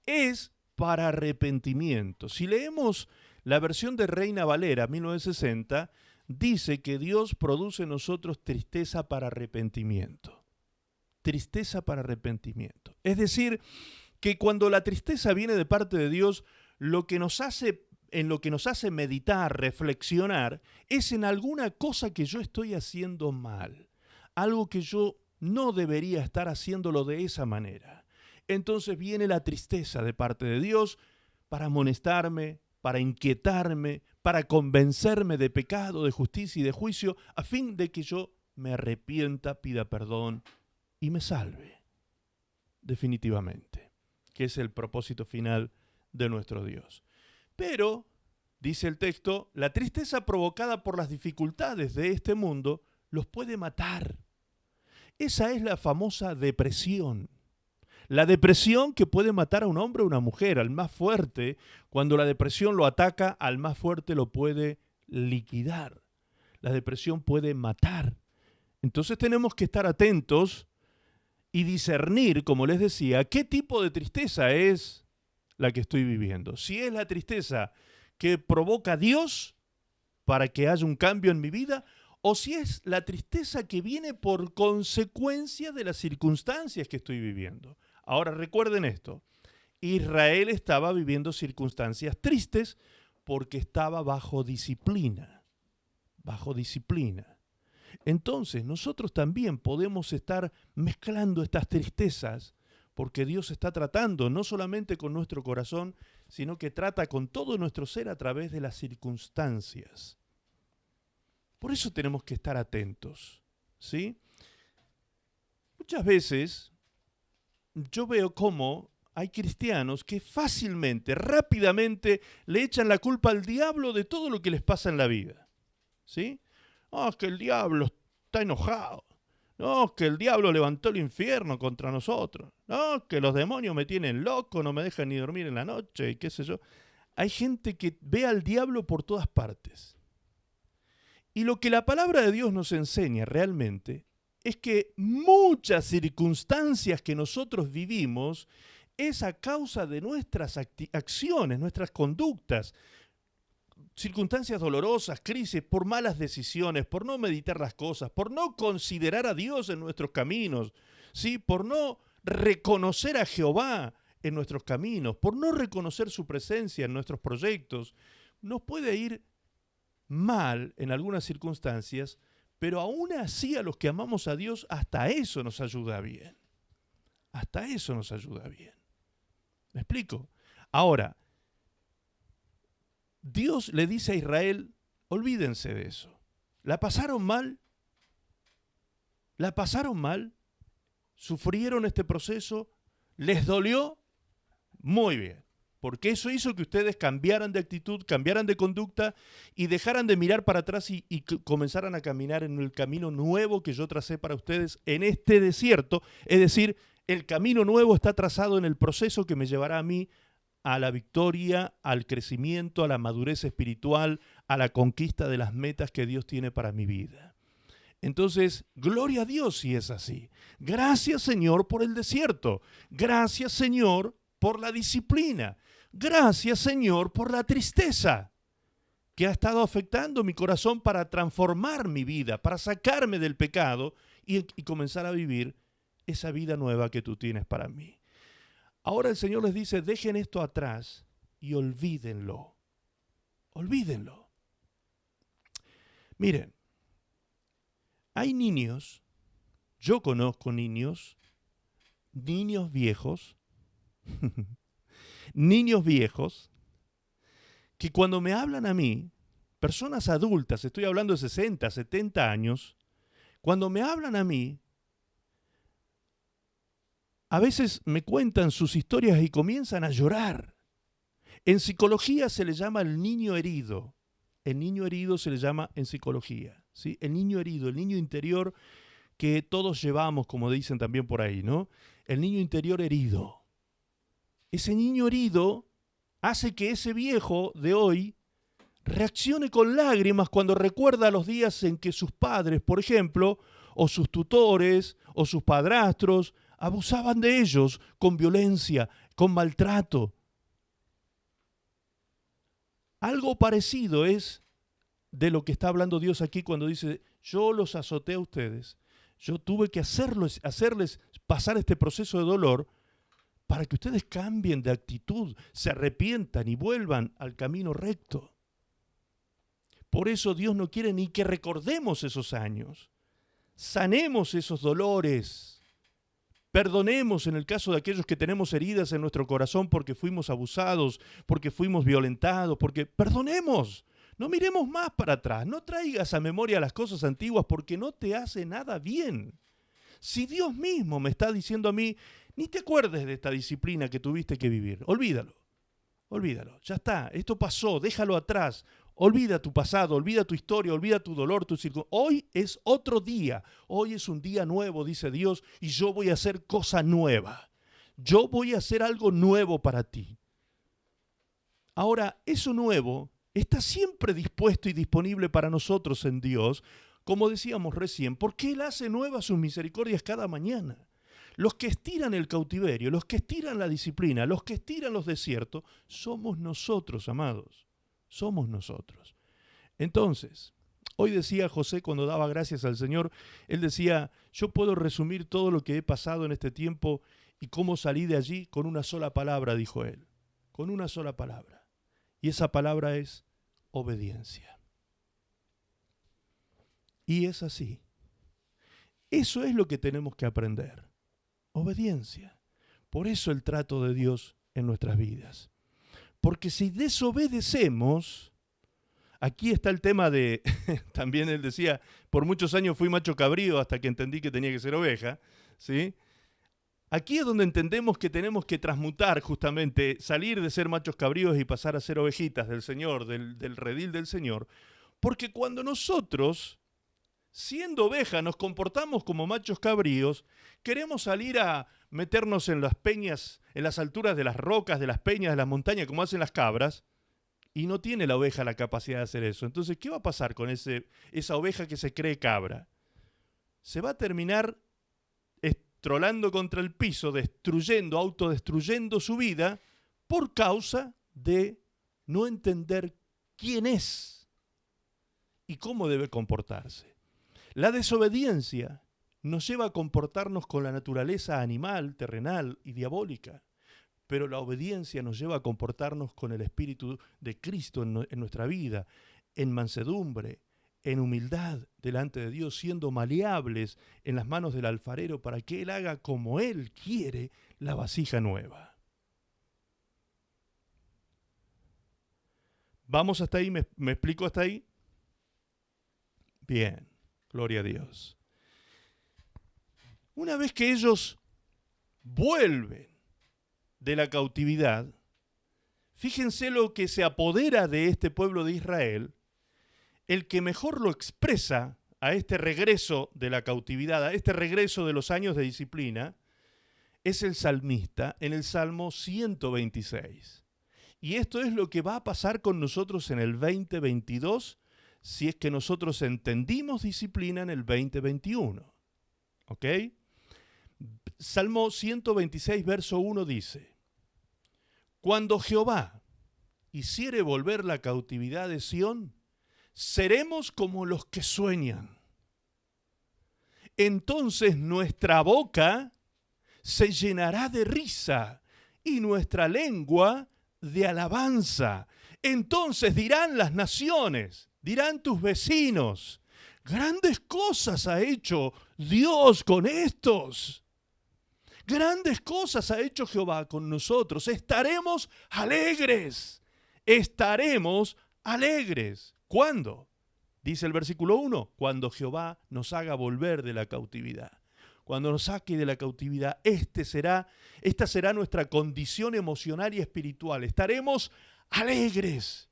es para arrepentimiento. Si leemos la versión de Reina Valera, 1960, dice que Dios produce en nosotros tristeza para arrepentimiento. Tristeza para arrepentimiento. Es decir, que cuando la tristeza viene de parte de Dios, en lo que nos hace meditar, reflexionar, es en alguna cosa que yo estoy haciendo mal. Algo que yo no debería estar haciéndolo de esa manera. Entonces viene la tristeza de parte de Dios para amonestarme, para inquietarme, para convencerme de pecado, de justicia y de juicio, a fin de que yo me arrepienta, pida perdón y me salve. Definitivamente, que es el propósito final de nuestro Dios. Pero, dice el texto, la tristeza provocada por las dificultades de este mundo los puede matar. Esa es la famosa depresión. La depresión que puede matar a un hombre o a una mujer, al más fuerte. Cuando la depresión lo ataca, al más fuerte lo puede liquidar. La depresión puede matar. Entonces tenemos que estar atentos y discernir, como les decía, qué tipo de tristeza es la que estoy viviendo. Si es la tristeza que provoca Dios para que haya un cambio en mi vida, o si es la tristeza que viene por consecuencia de las circunstancias que estoy viviendo. Ahora recuerden esto, Israel estaba viviendo circunstancias tristes porque estaba bajo disciplina. Bajo disciplina. Entonces nosotros también podemos estar mezclando estas tristezas porque Dios está tratando no solamente con nuestro corazón, sino que trata con todo nuestro ser a través de las circunstancias. Por eso tenemos que estar atentos, ¿sí? Muchas veces yo veo cómo hay cristianos que fácilmente, rápidamente le echan la culpa al diablo de todo lo que les pasa en la vida, ¿sí? Oh, es que el diablo está enojado. No, es que el diablo levantó el infierno contra nosotros. No, es que los demonios me tienen loco, no me dejan ni dormir en la noche y qué sé yo. Hay gente que ve al diablo por todas partes. Y lo que la palabra de Dios nos enseña realmente es que muchas circunstancias que nosotros vivimos es a causa de nuestras acciones, nuestras conductas, circunstancias dolorosas, crisis, por malas decisiones, por no meditar las cosas, por no considerar a Dios en nuestros caminos, ¿sí? Por no reconocer a Jehová en nuestros caminos, por no reconocer su presencia en nuestros proyectos. Nos puede ir mal en algunas circunstancias, pero aún así a los que amamos a Dios, hasta eso nos ayuda bien. Hasta eso nos ayuda bien. ¿Me explico? Ahora, Dios le dice a Israel, olvídense de eso. ¿La pasaron mal? ¿La pasaron mal? ¿Sufrieron este proceso? ¿Les dolió? Muy bien. Porque eso hizo que ustedes cambiaran de actitud, cambiaran de conducta y dejaran de mirar para atrás y comenzaran a caminar en el camino nuevo que yo tracé para ustedes en este desierto. Es decir, el camino nuevo está trazado en el proceso que me llevará a mí a la victoria, al crecimiento, a la madurez espiritual, a la conquista de las metas que Dios tiene para mi vida. Entonces, gloria a Dios si es así. Gracias, Señor, por el desierto. Gracias, Señor, por la disciplina. Gracias, Señor, por la tristeza que ha estado afectando mi corazón para transformar mi vida, para sacarme del pecado y comenzar a vivir esa vida nueva que tú tienes para mí. Ahora el Señor les dice, dejen esto atrás y olvídenlo. Olvídenlo. Miren, hay niños, yo conozco niños viejos, niños viejos, que cuando me hablan a mí, personas adultas, estoy hablando de 60, 70 años, cuando me hablan a mí, a veces me cuentan sus historias y comienzan a llorar. En psicología se le llama el niño herido. El niño herido se le llama en psicología, ¿sí? El niño herido, el niño interior que todos llevamos, como dicen también por ahí, ¿no? El niño interior herido. Ese niño herido hace que ese viejo de hoy reaccione con lágrimas cuando recuerda los días en que sus padres, por ejemplo, o sus tutores, o sus padrastros, abusaban de ellos con violencia, con maltrato. Algo parecido es de lo que está hablando Dios aquí cuando dice, yo los azoté a ustedes, yo tuve que hacerles pasar este proceso de dolor para que ustedes cambien de actitud, se arrepientan y vuelvan al camino recto. Por eso Dios no quiere ni que recordemos esos años, sanemos esos dolores, perdonemos en el caso de aquellos que tenemos heridas en nuestro corazón porque fuimos abusados, porque fuimos violentados, porque perdonemos. No miremos más para atrás, no traigas a memoria las cosas antiguas porque no te hace nada bien. Si Dios mismo me está diciendo a mí, ni te acuerdes de esta disciplina que tuviste que vivir, olvídalo, ya está, esto pasó, déjalo atrás, olvida tu pasado, olvida tu historia, olvida tu dolor, tu circunstancia. Hoy es otro día, hoy es un día nuevo, dice Dios, y yo voy a hacer cosa nueva, yo voy a hacer algo nuevo para ti. Ahora, eso nuevo está siempre dispuesto y disponible para nosotros en Dios, como decíamos recién, porque Él hace nuevas sus misericordias cada mañana. Los que estiran el cautiverio, los que estiran la disciplina, los que estiran los desiertos, somos nosotros, amados, somos nosotros. Entonces, hoy decía José cuando daba gracias al Señor, él decía, yo puedo resumir todo lo que he pasado en este tiempo y cómo salí de allí con una sola palabra, dijo él, con una sola palabra. Y esa palabra es obediencia. Y es así. Eso es lo que tenemos que aprender. Obediencia. Por eso el trato de Dios en nuestras vidas. Porque si desobedecemos, aquí está el tema de, también él decía, por muchos años fui macho cabrío hasta que entendí que tenía que ser oveja, ¿sí? Aquí es donde entendemos que tenemos que transmutar justamente, salir de ser machos cabríos y pasar a ser ovejitas del Señor, del redil del Señor. Porque cuando nosotros, siendo ovejas, nos comportamos como machos cabríos, queremos salir a meternos en las peñas, en las alturas de las rocas, de las peñas, de las montañas, como hacen las cabras, y no tiene la oveja la capacidad de hacer eso. Entonces, ¿qué va a pasar con esa oveja que se cree cabra? Se va a terminar trolando contra el piso, destruyendo, autodestruyendo su vida por causa de no entender quién es y cómo debe comportarse. La desobediencia nos lleva a comportarnos con la naturaleza animal, terrenal y diabólica, pero la obediencia nos lleva a comportarnos con el Espíritu de Cristo en nuestra vida, en mansedumbre, en humildad delante de Dios, siendo maleables en las manos del alfarero para que Él haga como Él quiere la vasija nueva. ¿Vamos hasta ahí? ¿Me explico hasta ahí? Bien, gloria a Dios. Una vez que ellos vuelven de la cautividad, fíjense lo que se apodera de este pueblo de Israel. El que mejor lo expresa a este regreso de la cautividad, a este regreso de los años de disciplina, es el salmista en el Salmo 126. Y esto es lo que va a pasar con nosotros en el 2022, si es que nosotros entendimos disciplina en el 2021. ¿Ok? Salmo 126, verso 1 dice, cuando Jehová hiciere volver la cautividad de Sión, seremos como los que sueñan. Entonces nuestra boca se llenará de risa y nuestra lengua de alabanza. Entonces dirán las naciones, dirán tus vecinos, grandes cosas ha hecho Dios con estos. Grandes cosas ha hecho Jehová con nosotros. Estaremos alegres. Estaremos alegres. ¿Cuándo? Dice el versículo 1, cuando Jehová nos haga volver de la cautividad. Cuando nos saque de la cautividad, esta será nuestra condición emocional y espiritual. Estaremos alegres.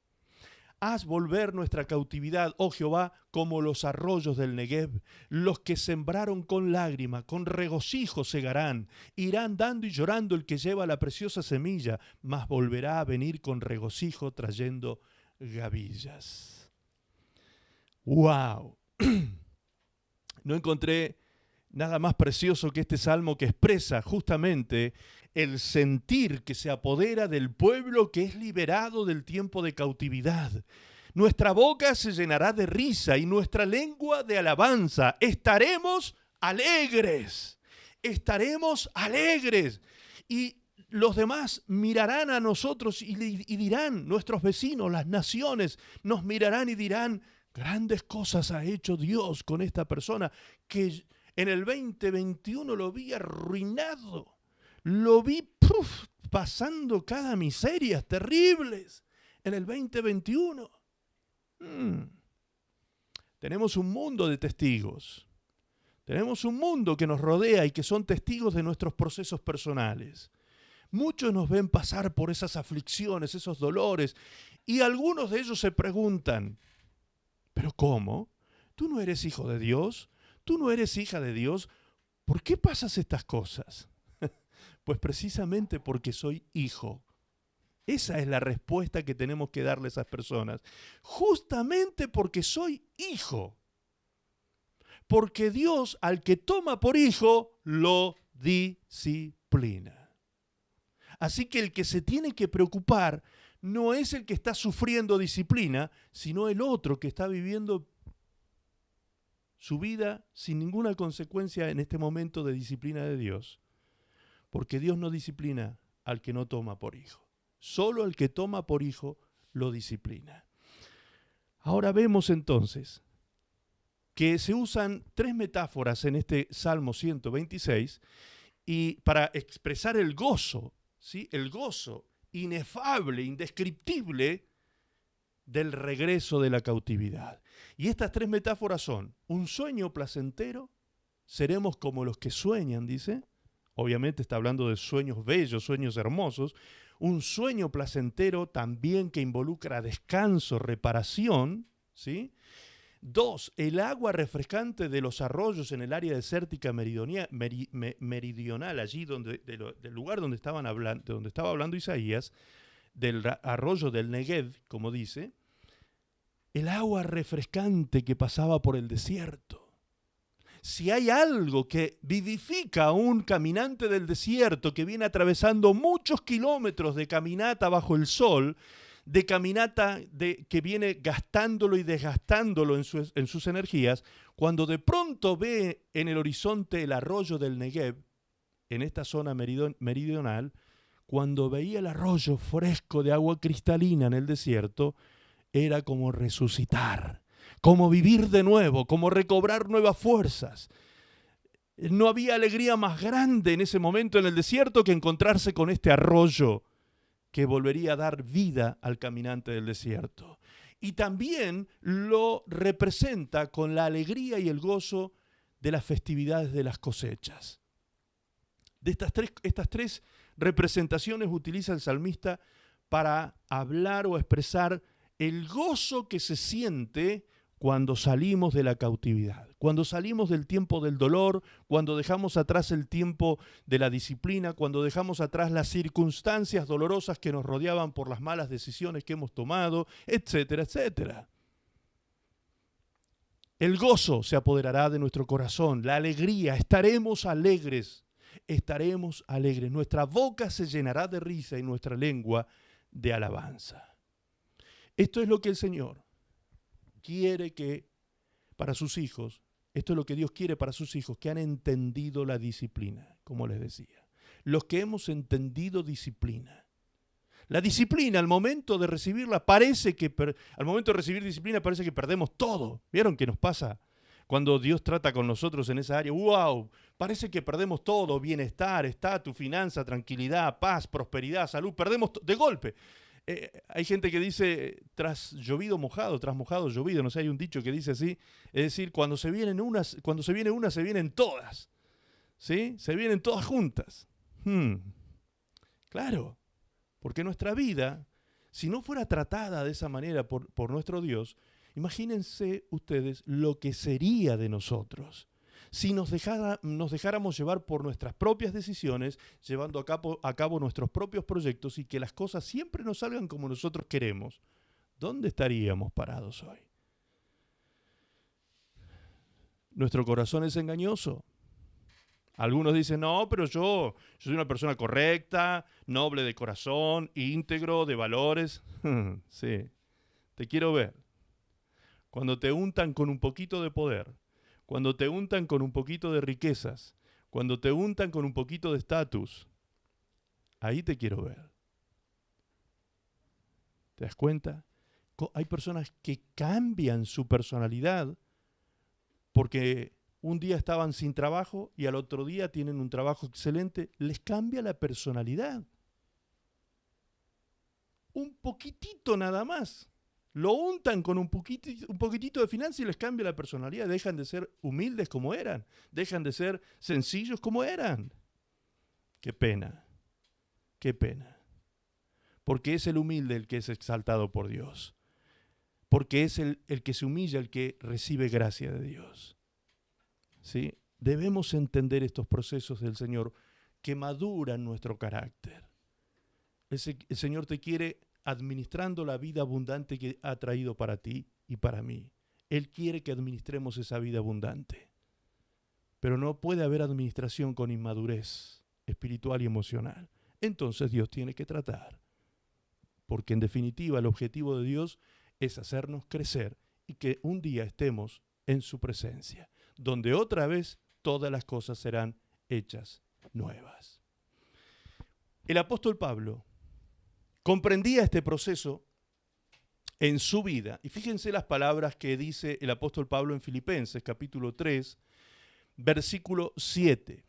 Haz volver nuestra cautividad, oh Jehová, como los arroyos del Negev. Los que sembraron con lágrima, con regocijo segarán. Irán dando y llorando el que lleva la preciosa semilla, mas volverá a venir con regocijo trayendo gavillas. ¡Wow! No encontré nada más precioso que este salmo que expresa justamente el sentir que se apodera del pueblo que es liberado del tiempo de cautividad. Nuestra boca se llenará de risa y nuestra lengua de alabanza. Estaremos alegres. Estaremos alegres. Y los demás mirarán a nosotros y dirán, nuestros vecinos, las naciones, nos mirarán y dirán, grandes cosas ha hecho Dios con esta persona que en el 2021 lo vi arruinado. Lo vi pasando cada miseria terribles en el 2021. Tenemos un mundo de testigos. Tenemos un mundo que nos rodea y que son testigos de nuestros procesos personales. Muchos nos ven pasar por esas aflicciones, esos dolores, y algunos de ellos se preguntan, ¿pero cómo? ¿Tú no eres hijo de Dios? ¿Tú no eres hija de Dios? ¿Por qué pasas estas cosas? Pues precisamente porque soy hijo. Esa es la respuesta que tenemos que darle a esas personas. Justamente porque soy hijo. Porque Dios, al que toma por hijo, lo disciplina. Así que el que se tiene que preocupar no es el que está sufriendo disciplina, sino el otro que está viviendo su vida sin ninguna consecuencia en este momento de disciplina de Dios. Porque Dios no disciplina al que no toma por hijo. Solo el que toma por hijo lo disciplina. Ahora vemos entonces que se usan 3 metáforas en este Salmo 126 y para expresar el gozo, ¿sí? El gozo inefable, indescriptible del regreso de la cautividad. Y estas 3 metáforas son un sueño placentero, seremos como los que sueñan, dice. Obviamente está hablando de sueños bellos, sueños hermosos. Un sueño placentero también que involucra descanso, reparación, ¿sí? 2, el agua refrescante de los arroyos en el área desértica meridional, allí del lugar donde estaba hablando Isaías, del arroyo del Negev, como dice, el agua refrescante que pasaba por el desierto. Si hay algo que vivifica a un caminante del desierto que viene atravesando muchos kilómetros de caminata bajo el sol, de caminata que viene gastándolo y desgastándolo en sus energías, cuando de pronto ve en el horizonte el arroyo del Negev, en esta zona meridional, cuando veía el arroyo fresco de agua cristalina en el desierto, era como resucitar, como vivir de nuevo, como recobrar nuevas fuerzas. No había alegría más grande en ese momento en el desierto que encontrarse con este arroyo que volvería a dar vida al caminante del desierto. Y también lo representa con la alegría y el gozo de las festividades de las cosechas. De estas tres representaciones utiliza el salmista para hablar o expresar el gozo que se siente cuando salimos de la cautividad, cuando salimos del tiempo del dolor, cuando dejamos atrás el tiempo de la disciplina, cuando dejamos atrás las circunstancias dolorosas que nos rodeaban por las malas decisiones que hemos tomado, etcétera, etcétera. El gozo se apoderará de nuestro corazón, la alegría, estaremos alegres, nuestra boca se llenará de risa y nuestra lengua de alabanza. Esto es lo que el Señor quiere que para sus hijos, esto es lo que Dios quiere para sus hijos, que han entendido la disciplina, como les decía. Los que hemos entendido disciplina. La disciplina, al momento de recibirla, al momento de recibir disciplina parece que perdemos todo. ¿Vieron qué nos pasa? Cuando Dios trata con nosotros en esa área, ¡wow! Parece que perdemos todo, bienestar, estatus, finanza, tranquilidad, paz, prosperidad, salud, perdemos de golpe. Hay gente que dice, tras mojado llovido, no sé, hay un dicho que dice así, es decir, cuando se viene una, se vienen todas, ¿sí? Se vienen todas juntas. Claro, porque nuestra vida, si no fuera tratada de esa manera por nuestro Dios, imagínense ustedes lo que sería de nosotros si nos dejáramos llevar por nuestras propias decisiones, llevando a cabo nuestros propios proyectos y que las cosas siempre nos salgan como nosotros queremos. ¿Dónde estaríamos parados hoy? Nuestro corazón es engañoso. Algunos dicen, no, pero yo soy una persona correcta, noble de corazón, íntegro, de valores. Sí, Te quiero ver. Cuando te untan con un poquito de poder, cuando te untan con un poquito de riquezas, cuando te untan con un poquito de estatus, ahí te quiero ver. ¿Te das cuenta? Hay personas que cambian su personalidad porque un día estaban sin trabajo y al otro día tienen un trabajo excelente. Les cambia la personalidad. Un poquitito nada más. Lo untan con un poquitito de finanzas y les cambia la personalidad. Dejan de ser humildes como eran. Dejan de ser sencillos como eran. Qué pena. Qué pena. Porque es el humilde el que es exaltado por Dios. Porque es el que se humilla, el que recibe gracia de Dios. ¿Sí? Debemos entender estos procesos del Señor que maduran nuestro carácter. El Señor te quiere administrando la vida abundante que ha traído para ti y para mí. Él quiere que administremos esa vida abundante. Pero no puede haber administración con inmadurez espiritual y emocional. Entonces Dios tiene que tratar. Porque en definitiva el objetivo de Dios es hacernos crecer y que un día estemos en su presencia, donde otra vez todas las cosas serán hechas nuevas. El apóstol Pablo comprendía este proceso en su vida. Y fíjense las palabras que dice el apóstol Pablo en Filipenses, capítulo 3, versículo 7.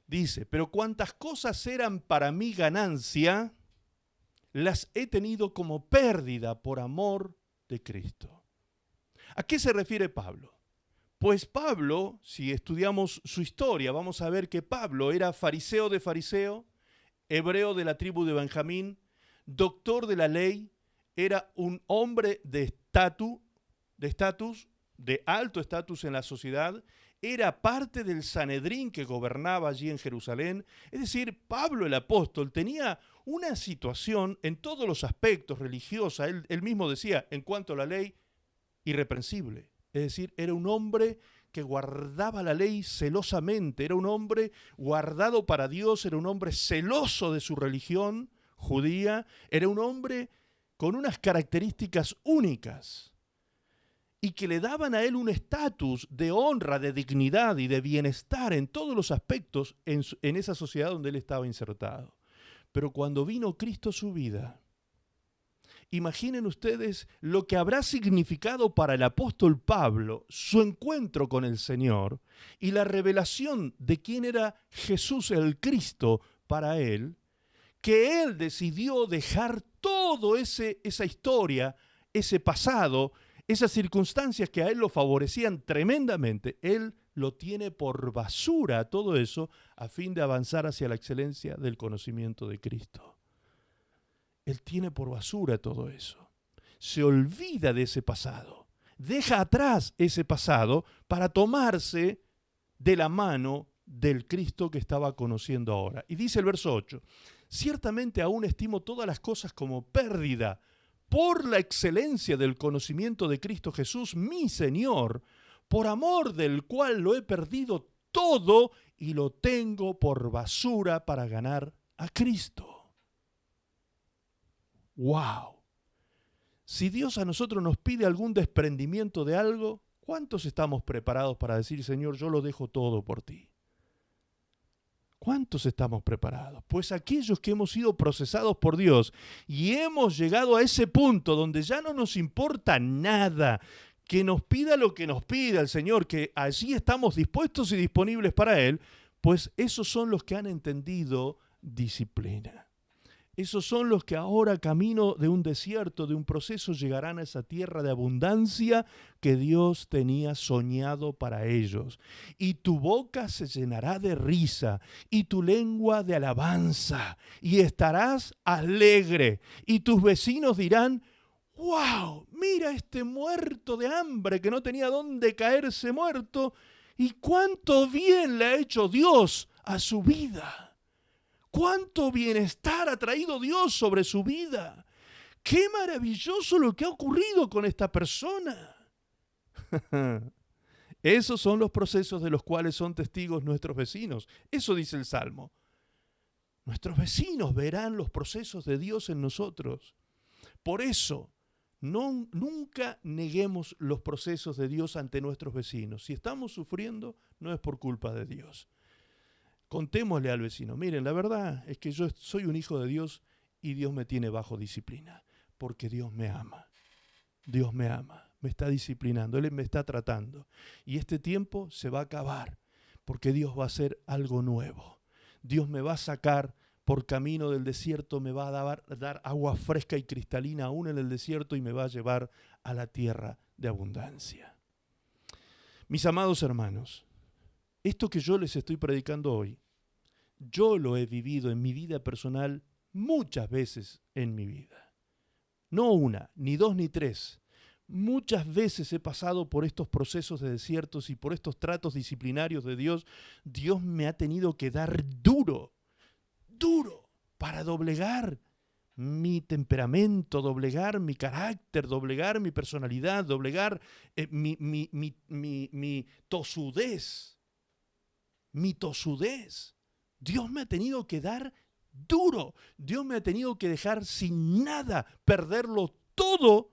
Dice, pero cuantas cosas eran para mí ganancia, las he tenido como pérdida por amor de Cristo. ¿A qué se refiere Pablo? Pues Pablo, si estudiamos su historia, vamos a ver que Pablo era fariseo de fariseo, hebreo de la tribu de Benjamín, doctor de la ley, era un hombre de estatus, de alto estatus en la sociedad, era parte del Sanedrín que gobernaba allí en Jerusalén. Es decir, Pablo el apóstol tenía una situación en todos los aspectos religiosa, él mismo decía, en cuanto a la ley, irreprensible. Es decir, era un hombre que guardaba la ley celosamente, era un hombre guardado para Dios, era un hombre celoso de su religión judía, era un hombre con unas características únicas y que le daban a él un estatus de honra, de dignidad y de bienestar en todos los aspectos en esa sociedad donde él estaba insertado. Pero cuando vino Cristo a su vida, imaginen ustedes lo que habrá significado para el apóstol Pablo su encuentro con el Señor y la revelación de quién era Jesús el Cristo para él, que él decidió dejar todo esa historia, ese pasado, esas circunstancias que a él lo favorecían tremendamente. Él lo tiene por basura todo eso a fin de avanzar hacia la excelencia del conocimiento de Cristo. Él tiene por basura todo eso. Se olvida de ese pasado. Deja atrás ese pasado para tomarse de la mano del Cristo que estaba conociendo ahora. Y dice el verso 8, ciertamente aún estimo todas las cosas como pérdida por la excelencia del conocimiento de Cristo Jesús, mi Señor, por amor del cual lo he perdido todo y lo tengo por basura para ganar a Cristo. ¡Wow! Si Dios a nosotros nos pide algún desprendimiento de algo, ¿cuántos estamos preparados para decir, Señor, yo lo dejo todo por ti? ¿Cuántos estamos preparados? Pues aquellos que hemos sido procesados por Dios y hemos llegado a ese punto donde ya no nos importa nada, que nos pida lo que nos pida el Señor, que allí estamos dispuestos y disponibles para Él, pues esos son los que han entendido disciplina. Esos son los que ahora, camino de un desierto, de un proceso, llegarán a esa tierra de abundancia que Dios tenía soñado para ellos. Y tu boca se llenará de risa y tu lengua de alabanza y estarás alegre. Y tus vecinos dirán, ¡wow! Mira este muerto de hambre que no tenía dónde caerse muerto. Y cuánto bien le ha hecho Dios a su vida. ¡Cuánto bienestar ha traído Dios sobre su vida! ¡Qué maravilloso lo que ha ocurrido con esta persona! Esos son los procesos de los cuales son testigos nuestros vecinos. Eso dice el Salmo. Nuestros vecinos verán los procesos de Dios en nosotros. Por eso, nunca neguemos los procesos de Dios ante nuestros vecinos. Si estamos sufriendo, no es por culpa de Dios. Contémosle al vecino, miren, la verdad es que yo soy un hijo de Dios y Dios me tiene bajo disciplina, porque Dios me ama. Dios me ama, me está disciplinando, Él me está tratando. Y este tiempo se va a acabar, porque Dios va a hacer algo nuevo. Dios me va a sacar por camino del desierto, me va a dar agua fresca y cristalina aún en el desierto y me va a llevar a la tierra de abundancia. Mis amados hermanos, esto que yo les estoy predicando hoy, yo lo he vivido en mi vida personal muchas veces en mi vida. No una, ni dos, ni tres. Muchas veces he pasado por estos procesos de desiertos y por estos tratos disciplinarios de Dios. Dios me ha tenido que dar duro para doblegar mi temperamento, doblegar mi carácter, doblegar mi personalidad, doblegar mi tosudez. Mi tosudez. Dios me ha tenido que dar duro. Dios me ha tenido que dejar sin nada, perderlo todo,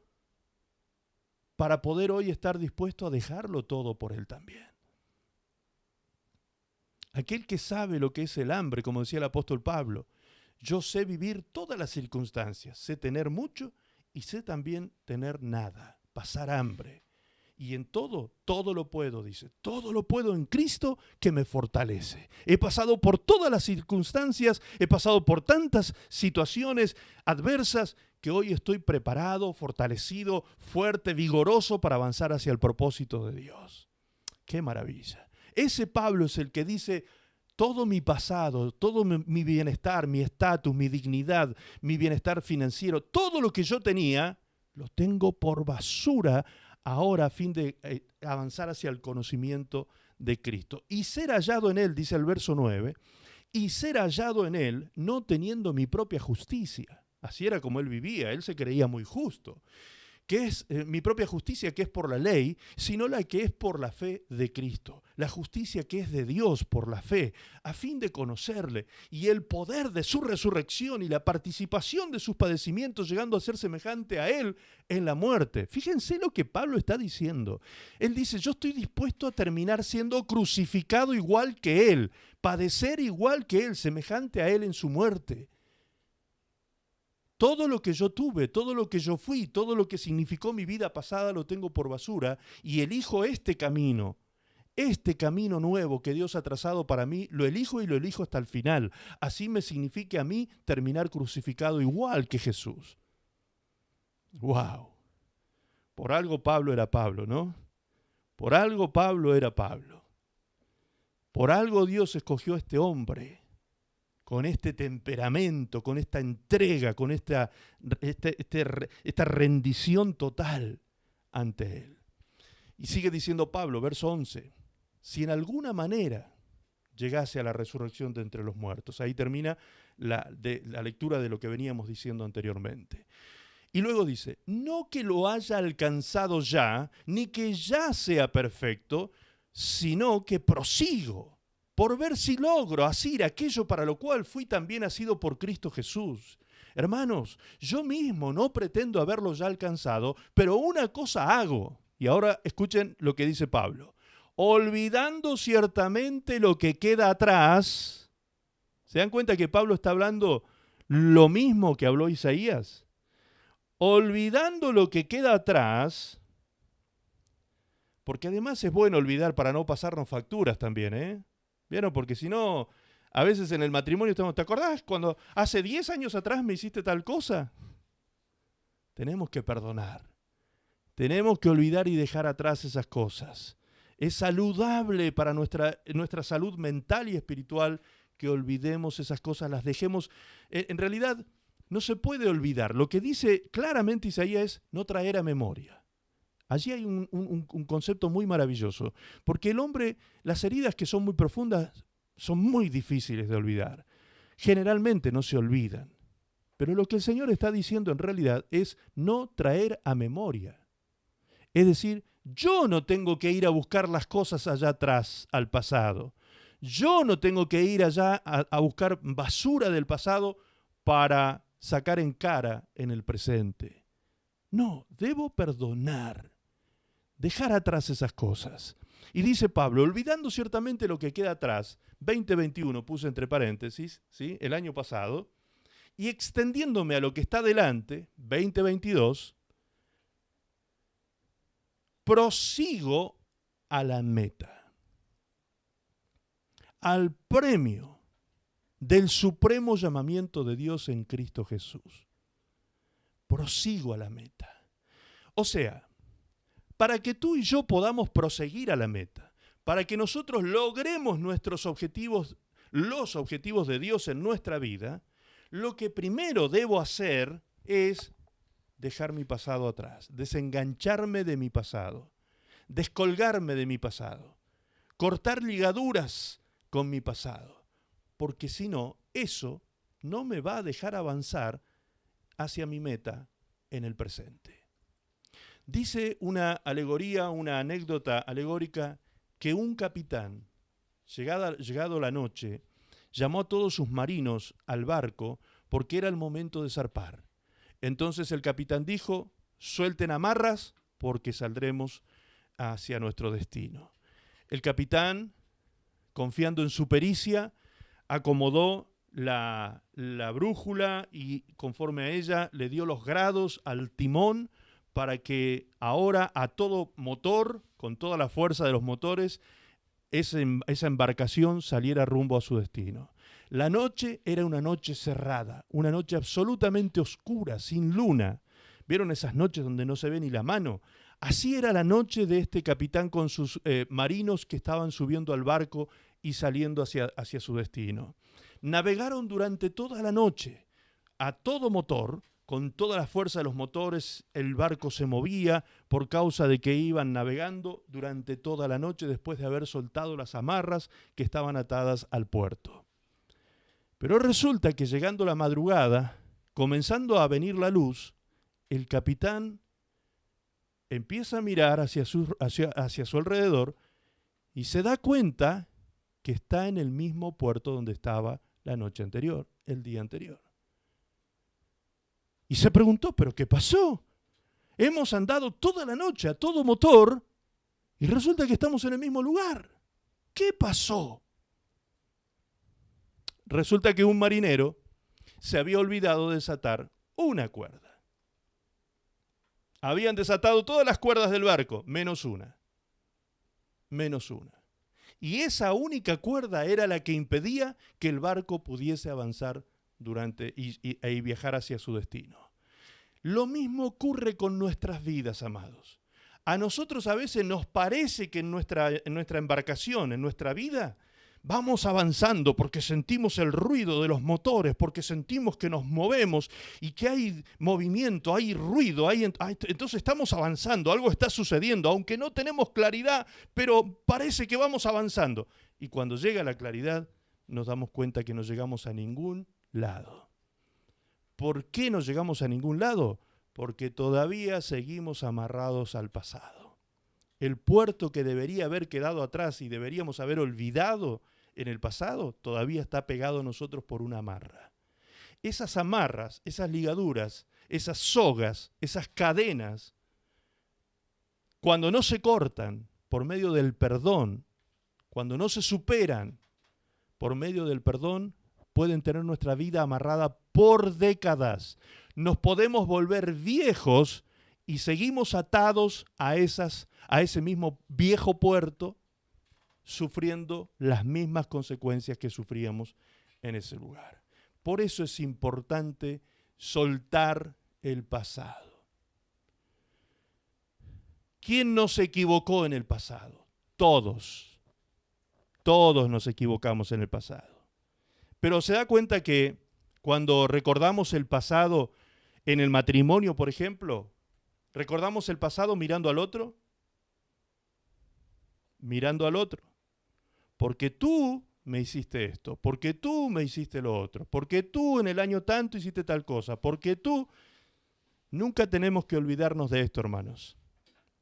para poder hoy estar dispuesto a dejarlo todo por Él también. Aquel que sabe lo que es el hambre, como decía el apóstol Pablo, yo sé vivir todas las circunstancias, sé tener mucho y sé también tener nada, pasar hambre. Y en todo lo puedo, dice, todo lo puedo en Cristo que me fortalece. He pasado por todas las circunstancias, he pasado por tantas situaciones adversas que hoy estoy preparado, fortalecido, fuerte, vigoroso para avanzar hacia el propósito de Dios. ¡Qué maravilla! Ese Pablo es el que dice, todo mi pasado, todo mi bienestar, mi estatus, mi dignidad, mi bienestar financiero, todo lo que yo tenía, lo tengo por basura ahora a fin de avanzar hacia el conocimiento de Cristo. Y ser hallado en Él, dice el verso 9, y ser hallado en Él no teniendo mi propia justicia. Así era como Él vivía, Él se creía muy justo. Que es mi propia justicia, que es por la ley, sino la que es por la fe de Cristo. La justicia que es de Dios por la fe, a fin de conocerle y el poder de su resurrección y la participación de sus padecimientos, llegando a ser semejante a Él en la muerte. Fíjense lo que Pablo está diciendo. Él dice, yo estoy dispuesto a terminar siendo crucificado igual que Él, padecer igual que Él, semejante a Él en su muerte. Todo lo que yo tuve, todo lo que yo fui, todo lo que significó mi vida pasada lo tengo por basura y elijo este camino nuevo que Dios ha trazado para mí, lo elijo y lo elijo hasta el final. Así me signifique a mí terminar crucificado igual que Jesús. ¡Wow! Por algo Pablo era Pablo, ¿no? Por algo Pablo era Pablo. Por algo Dios escogió a este hombre, con este temperamento, con esta entrega, con esta rendición total ante Él. Y sigue diciendo Pablo, verso 11, si en alguna manera llegase a la resurrección de entre los muertos. Ahí termina la lectura de lo que veníamos diciendo anteriormente. Y luego dice, no que lo haya alcanzado ya, ni que ya sea perfecto, sino que prosigo, por ver si logro asir aquello para lo cual fui también asido por Cristo Jesús. Hermanos, yo mismo no pretendo haberlo ya alcanzado, pero una cosa hago. Y ahora escuchen lo que dice Pablo. Olvidando ciertamente lo que queda atrás. ¿Se dan cuenta que Pablo está hablando lo mismo que habló Isaías? Olvidando lo que queda atrás, porque además es bueno olvidar para no pasarnos facturas también, ¿eh? ¿Vieron? Porque si no, a veces en el matrimonio estamos, ¿te acordás cuando hace 10 años atrás me hiciste tal cosa? Tenemos que perdonar. Tenemos que olvidar y dejar atrás esas cosas. Es saludable para nuestra salud mental y espiritual que olvidemos esas cosas, las dejemos. En realidad, no se puede olvidar. Lo que dice claramente Isaías es no traer a memoria. Allí hay un concepto muy maravilloso, porque el hombre, las heridas que son muy profundas, son muy difíciles de olvidar. Generalmente no se olvidan. Pero lo que el Señor está diciendo en realidad es no traer a memoria. Es decir, yo no tengo que ir a buscar las cosas allá atrás, al pasado. Yo no tengo que ir allá a buscar basura del pasado para sacar en cara en el presente. No, debo perdonar, dejar atrás esas cosas. Y dice Pablo, olvidando ciertamente lo que queda atrás, 2021 puse entre paréntesis, ¿sí? El año pasado, y extendiéndome a lo que está delante, 2022, prosigo a la meta, al premio del supremo llamamiento de Dios en Cristo Jesús. Prosigo a la meta. O sea, para que tú y yo podamos proseguir a la meta, para que nosotros logremos nuestros objetivos, los objetivos de Dios en nuestra vida, lo que primero debo hacer es dejar mi pasado atrás, desengancharme de mi pasado, descolgarme de mi pasado, cortar ligaduras con mi pasado, porque si no, eso no me va a dejar avanzar hacia mi meta en el presente. Dice una alegoría, una anécdota alegórica, que un capitán, llegado la noche, llamó a todos sus marinos al barco porque era el momento de zarpar. Entonces el capitán dijo, suelten amarras porque saldremos hacia nuestro destino. El capitán, confiando en su pericia, acomodó la brújula y conforme a ella le dio los grados al timón para que ahora a todo motor, con toda la fuerza de los motores, esa embarcación saliera rumbo a su destino. La noche era una noche cerrada, una noche absolutamente oscura, sin luna. ¿Vieron esas noches donde no se ve ni la mano? Así era la noche de este capitán con sus marinos que estaban subiendo al barco y saliendo hacia su destino. Navegaron durante toda la noche, a todo motor, con toda la fuerza de los motores, el barco se movía por causa de que iban navegando durante toda la noche después de haber soltado las amarras que estaban atadas al puerto. Pero resulta que llegando la madrugada, comenzando a venir la luz, el capitán empieza a mirar hacia su alrededor y se da cuenta que está en el mismo puerto donde estaba la noche anterior, el día anterior. Y se preguntó, ¿pero qué pasó? Hemos andado toda la noche a todo motor y resulta que estamos en el mismo lugar. ¿Qué pasó? Resulta que un marinero se había olvidado de desatar una cuerda. Habían desatado todas las cuerdas del barco, menos una. Menos una. Y esa única cuerda era la que impedía que el barco pudiese avanzar y viajar hacia su destino. Lo mismo ocurre con nuestras vidas, amados. A nosotros a veces nos parece que en nuestra embarcación, en nuestra vida, vamos avanzando porque sentimos el ruido de los motores, porque sentimos que nos movemos y que hay movimiento, hay ruido, entonces estamos avanzando, algo está sucediendo, aunque no tenemos claridad, pero parece que vamos avanzando. Y cuando llega la claridad, nos damos cuenta que no llegamos a ningún lado. ¿Por qué no llegamos a ningún lado? Porque todavía seguimos amarrados al pasado. El puerto que debería haber quedado atrás y deberíamos haber olvidado en el pasado, todavía está pegado a nosotros por una amarra. Esas amarras, esas ligaduras, esas sogas, esas cadenas, cuando no se cortan por medio del perdón, cuando no se superan por medio del perdón, pueden tener nuestra vida amarrada por décadas. Nos podemos volver viejos y seguimos atados a ese mismo viejo puerto, sufriendo las mismas consecuencias que sufríamos en ese lugar. Por eso es importante soltar el pasado. ¿Quién no se equivocó en el pasado? Todos. Todos nos equivocamos en el pasado. Pero se da cuenta que cuando recordamos el pasado en el matrimonio, por ejemplo, ¿recordamos el pasado mirando al otro? Mirando al otro. Porque tú me hiciste esto, porque tú me hiciste lo otro, porque tú en el año tanto hiciste tal cosa, porque tú... Nunca tenemos que olvidarnos de esto, hermanos.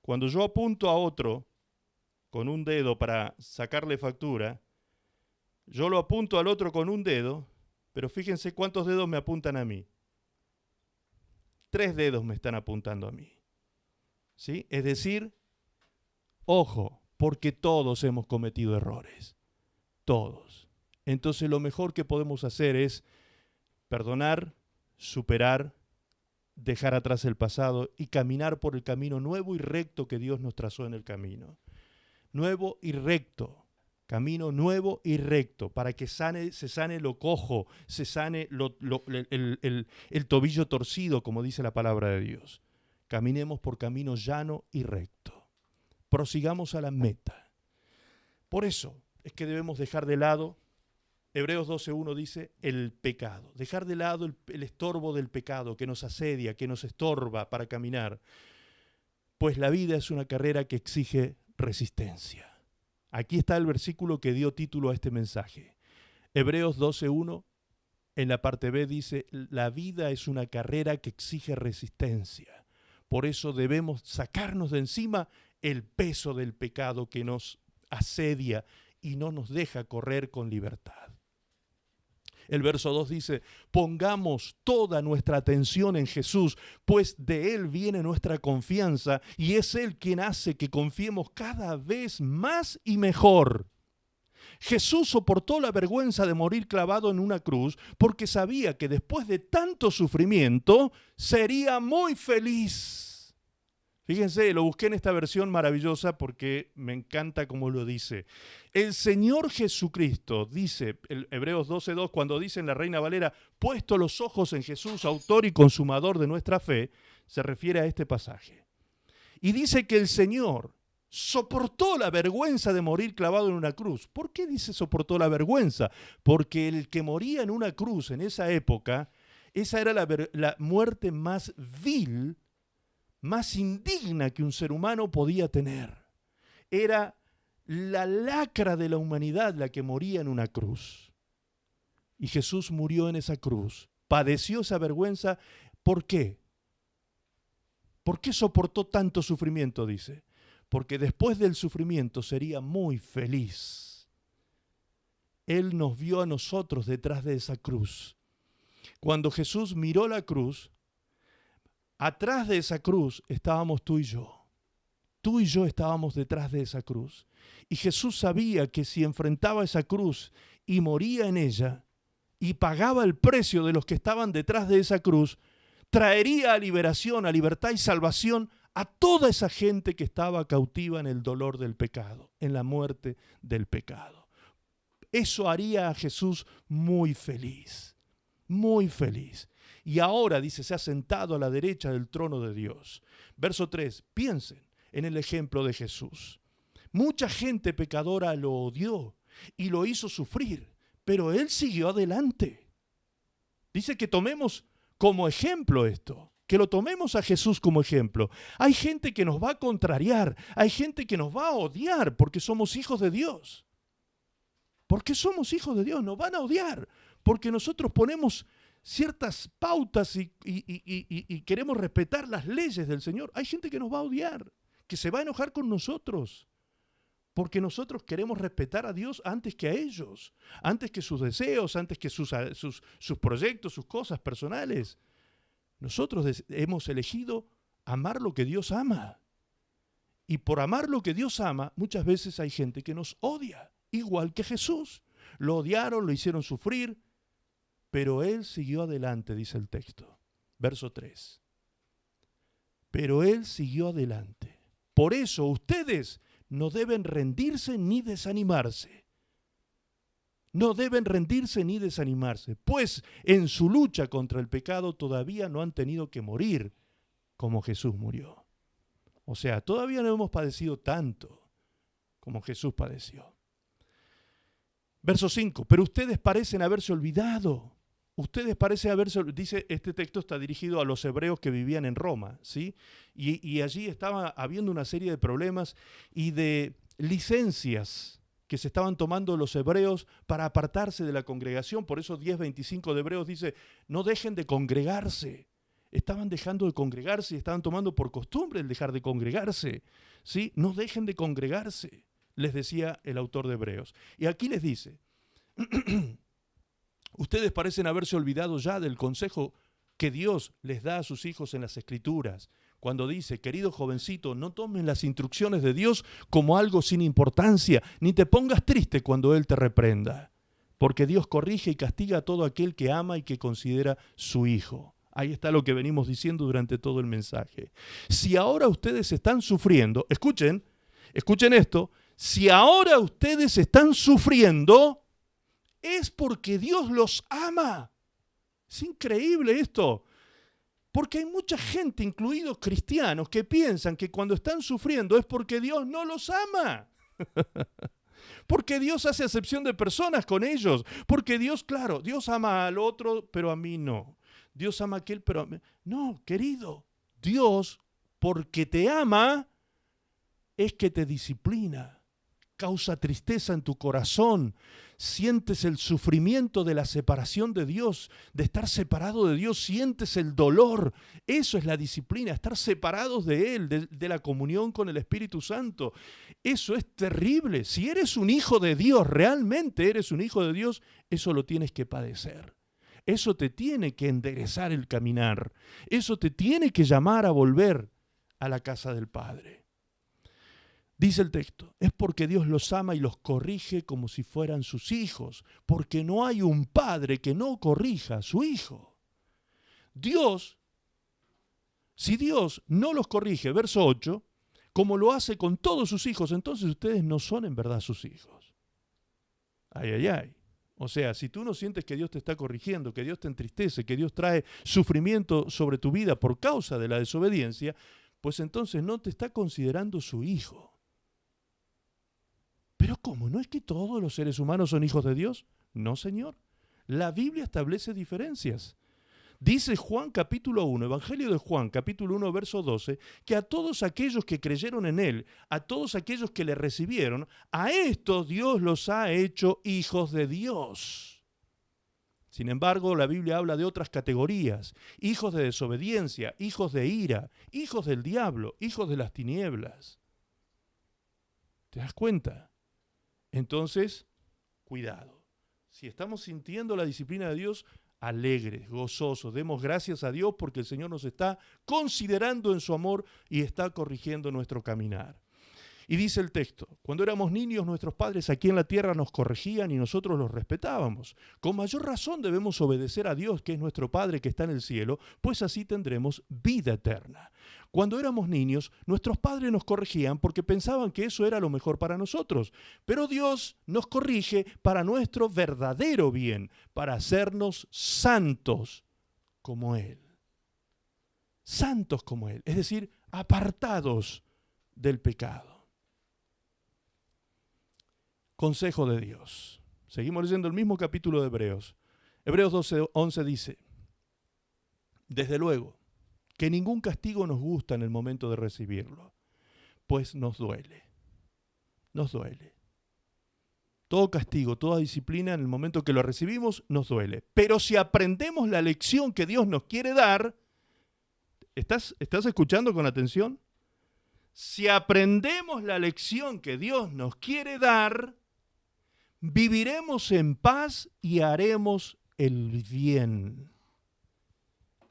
Cuando yo apunto a otro con un dedo para sacarle factura, yo lo apunto al otro con un dedo, pero fíjense cuántos dedos me apuntan a mí. 3 dedos me están apuntando a mí. ¿Sí? Es decir, ojo, porque todos hemos cometido errores. Todos. Entonces lo mejor que podemos hacer es perdonar, superar, dejar atrás el pasado y caminar por el camino nuevo y recto que Dios nos trazó en el camino. Nuevo y recto. Camino nuevo y recto, para que se sane lo cojo, se sane el tobillo torcido, como dice la palabra de Dios. Caminemos por camino llano y recto. Prosigamos a la meta. Por eso es que debemos dejar de lado, Hebreos 12:1 dice, el pecado. Dejar de lado el estorbo del pecado que nos asedia, que nos estorba para caminar. Pues la vida es una carrera que exige resistencia. Aquí está el versículo que dio título a este mensaje. Hebreos 12:1, en la parte B dice, la vida es una carrera que exige resistencia. Por eso debemos sacarnos de encima el peso del pecado que nos asedia y no nos deja correr con libertad. El verso 2 dice, pongamos toda nuestra atención en Jesús, pues de Él viene nuestra confianza y es Él quien hace que confiemos cada vez más y mejor. Jesús soportó la vergüenza de morir clavado en una cruz porque sabía que después de tanto sufrimiento sería muy feliz. Fíjense, lo busqué en esta versión maravillosa porque me encanta cómo lo dice. El Señor Jesucristo, dice Hebreos 12:2, cuando dice en la Reina Valera, puesto los ojos en Jesús, autor y consumador de nuestra fe, se refiere a este pasaje. Y dice que el Señor soportó la vergüenza de morir clavado en una cruz. ¿Por qué dice soportó la vergüenza? Porque el que moría en una cruz en esa época, esa era la muerte más vil, más indigna que un ser humano podía tener. Era la lacra de la humanidad la que moría en una cruz. Y Jesús murió en esa cruz. Padeció esa vergüenza. ¿Por qué? ¿Por qué soportó tanto sufrimiento? Dice. Porque después del sufrimiento sería muy feliz. Él nos vio a nosotros detrás de esa cruz. Cuando Jesús miró la cruz, atrás de esa cruz estábamos tú y yo. Tú y yo estábamos detrás de esa cruz. Y Jesús sabía que si enfrentaba esa cruz y moría en ella y pagaba el precio de los que estaban detrás de esa cruz, traería a liberación, a libertad y salvación a toda esa gente que estaba cautiva en el dolor del pecado, en la muerte del pecado. Eso haría a Jesús muy feliz, muy feliz. Y ahora, dice, se ha sentado a la derecha del trono de Dios. Verso 3, piensen en el ejemplo de Jesús. Mucha gente pecadora lo odió y lo hizo sufrir, pero Él siguió adelante. Dice que tomemos como ejemplo esto, que lo tomemos a Jesús como ejemplo. Hay gente que nos va a contrariar, hay gente que nos va a odiar porque somos hijos de Dios. Porque somos hijos de Dios, nos van a odiar porque nosotros ponemos ciertas pautas y queremos respetar las leyes del Señor. Hay gente que nos va a odiar, que se va a enojar con nosotros, porque nosotros queremos respetar a Dios antes que a ellos, antes que sus deseos, antes que sus proyectos, sus cosas personales. Nosotros hemos elegido amar lo que Dios ama. Y por amar lo que Dios ama, muchas veces hay gente que nos odia, igual que Jesús. Lo odiaron, lo hicieron sufrir, pero Él siguió adelante, dice el texto. Verso 3. Pero Él siguió adelante. Por eso ustedes no deben rendirse ni desanimarse. No deben rendirse ni desanimarse, pues en su lucha contra el pecado todavía no han tenido que morir como Jesús murió. O sea, todavía no hemos padecido tanto como Jesús padeció. Verso 5, pero ustedes parecen haberse olvidado. Ustedes parecen haberse olvidado. Dice, este texto está dirigido a los hebreos que vivían en Roma, ¿sí? Y allí estaba habiendo una serie de problemas y de licencias que se estaban tomando los hebreos para apartarse de la congregación. Por eso 10:25 de Hebreos dice, no dejen de congregarse. Estaban dejando de congregarse y estaban tomando por costumbre el dejar de congregarse, ¿sí? No dejen de congregarse, les decía el autor de Hebreos. Y aquí les dice, ustedes parecen haberse olvidado ya del consejo que Dios les da a sus hijos en las Escrituras, cuando dice, querido jovencito, no tomes las instrucciones de Dios como algo sin importancia, ni te pongas triste cuando Él te reprenda, porque Dios corrige y castiga a todo aquel que ama y que considera su hijo. Ahí está lo que venimos diciendo durante todo el mensaje. Si ahora ustedes están sufriendo, escuchen esto, si ahora ustedes están sufriendo, es porque Dios los ama. Es increíble esto. Porque hay mucha gente, incluidos cristianos, que piensan que cuando están sufriendo es porque Dios no los ama. Porque Dios hace acepción de personas con ellos. Porque Dios, claro, Dios ama al otro, pero a mí no. Dios ama a aquel, pero a mí. No, querido, Dios, porque te ama, es que te disciplina. Causa tristeza en tu corazón, sientes el sufrimiento de la separación de Dios, de estar separado de Dios, sientes el dolor. Eso es la disciplina, estar separados de Él, de la comunión con el Espíritu Santo. Eso es terrible. Si eres un hijo de Dios, realmente eres un hijo de Dios, eso lo tienes que padecer. Eso te tiene que enderezar el caminar. Eso te tiene que llamar a volver a la casa del Padre. Dice el texto, es porque Dios los ama y los corrige como si fueran sus hijos, porque no hay un padre que no corrija a su hijo. Si Dios no los corrige, verso 8, como lo hace con todos sus hijos, entonces ustedes no son en verdad sus hijos. Ay, ay, ay. O sea, si tú no sientes que Dios te está corrigiendo, que Dios te entristece, que Dios trae sufrimiento sobre tu vida por causa de la desobediencia, pues entonces no te está considerando su hijo. ¿Pero cómo? ¿No es que todos los seres humanos son hijos de Dios? No, Señor. La Biblia establece diferencias. Dice Juan capítulo 1, Evangelio de Juan capítulo 1, verso 12, que a todos aquellos que creyeron en Él, a todos aquellos que le recibieron, a estos Dios los ha hecho hijos de Dios. Sin embargo, la Biblia habla de otras categorías: hijos de desobediencia, hijos de ira, hijos del diablo, hijos de las tinieblas. ¿Te das cuenta? Entonces, cuidado. Si estamos sintiendo la disciplina de Dios, alegres, gozosos, demos gracias a Dios porque el Señor nos está considerando en su amor y está corrigiendo nuestro caminar. Y dice el texto, cuando éramos niños nuestros padres aquí en la tierra nos corregían y nosotros los respetábamos. Con mayor razón debemos obedecer a Dios, que es nuestro Padre que está en el cielo, pues así tendremos vida eterna. Cuando éramos niños, nuestros padres nos corregían porque pensaban que eso era lo mejor para nosotros. Pero Dios nos corrige para nuestro verdadero bien, para hacernos santos como Él. Santos como Él, es decir, apartados del pecado. Consejo de Dios. Seguimos leyendo el mismo capítulo de Hebreos. Hebreos 12:11 dice, desde luego, que ningún castigo nos gusta en el momento de recibirlo, pues nos duele. Nos duele. Todo castigo, toda disciplina en el momento que lo recibimos nos duele. Pero si aprendemos la lección que Dios nos quiere dar, ¿estás escuchando con atención? Si aprendemos la lección que Dios nos quiere dar, viviremos en paz y haremos el bien.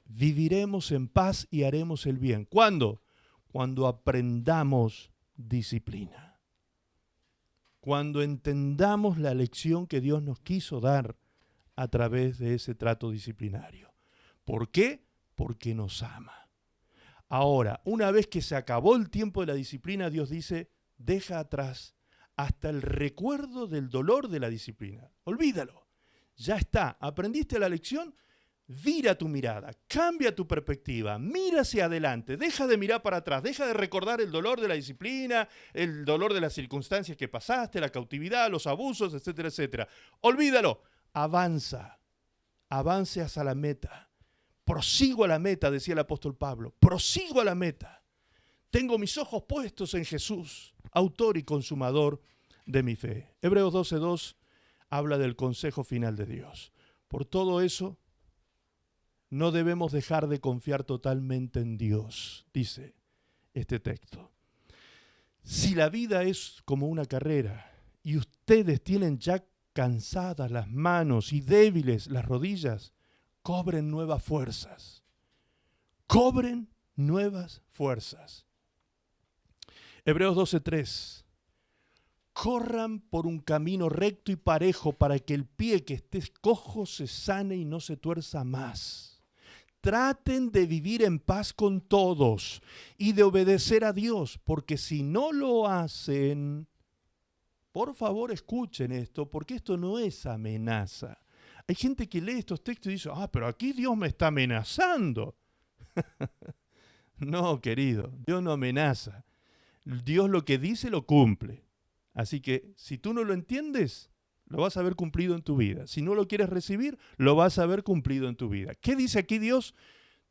Viviremos en paz y haremos el bien. ¿Cuándo? Cuando aprendamos disciplina. Cuando entendamos la lección que Dios nos quiso dar a través de ese trato disciplinario. ¿Por qué? Porque nos ama. Ahora, una vez que se acabó el tiempo de la disciplina, Dios dice, deja atrás hasta el recuerdo del dolor de la disciplina. Olvídalo. Ya está. ¿Aprendiste la lección? Vira tu mirada, cambia tu perspectiva, mira hacia adelante, deja de mirar para atrás, deja de recordar el dolor de la disciplina, el dolor de las circunstancias que pasaste, la cautividad, los abusos, etcétera, etcétera. Olvídalo, avanza, avance hacia la meta. Prosigo a la meta, decía el apóstol Pablo, prosigo a la meta. Tengo mis ojos puestos en Jesús, autor y consumador de mi fe. Hebreos 12:2 habla del consejo final de Dios. Por todo eso, no debemos dejar de confiar totalmente en Dios, dice este texto. Si la vida es como una carrera y ustedes tienen ya cansadas las manos y débiles las rodillas, cobren nuevas fuerzas. Cobren nuevas fuerzas. Hebreos 12:3. Corran por un camino recto y parejo para que el pie que esté cojo se sane y no se tuerza más. Traten de vivir en paz con todos y de obedecer a Dios, porque si no lo hacen, por favor escuchen esto, porque esto no es amenaza. Hay gente que lee estos textos y dice, pero aquí Dios me está amenazando. No, querido, Dios no amenaza. Dios lo que dice lo cumple. Así que si tú no lo entiendes, lo vas a ver cumplido en tu vida. Si no lo quieres recibir, lo vas a ver cumplido en tu vida. ¿Qué dice aquí Dios?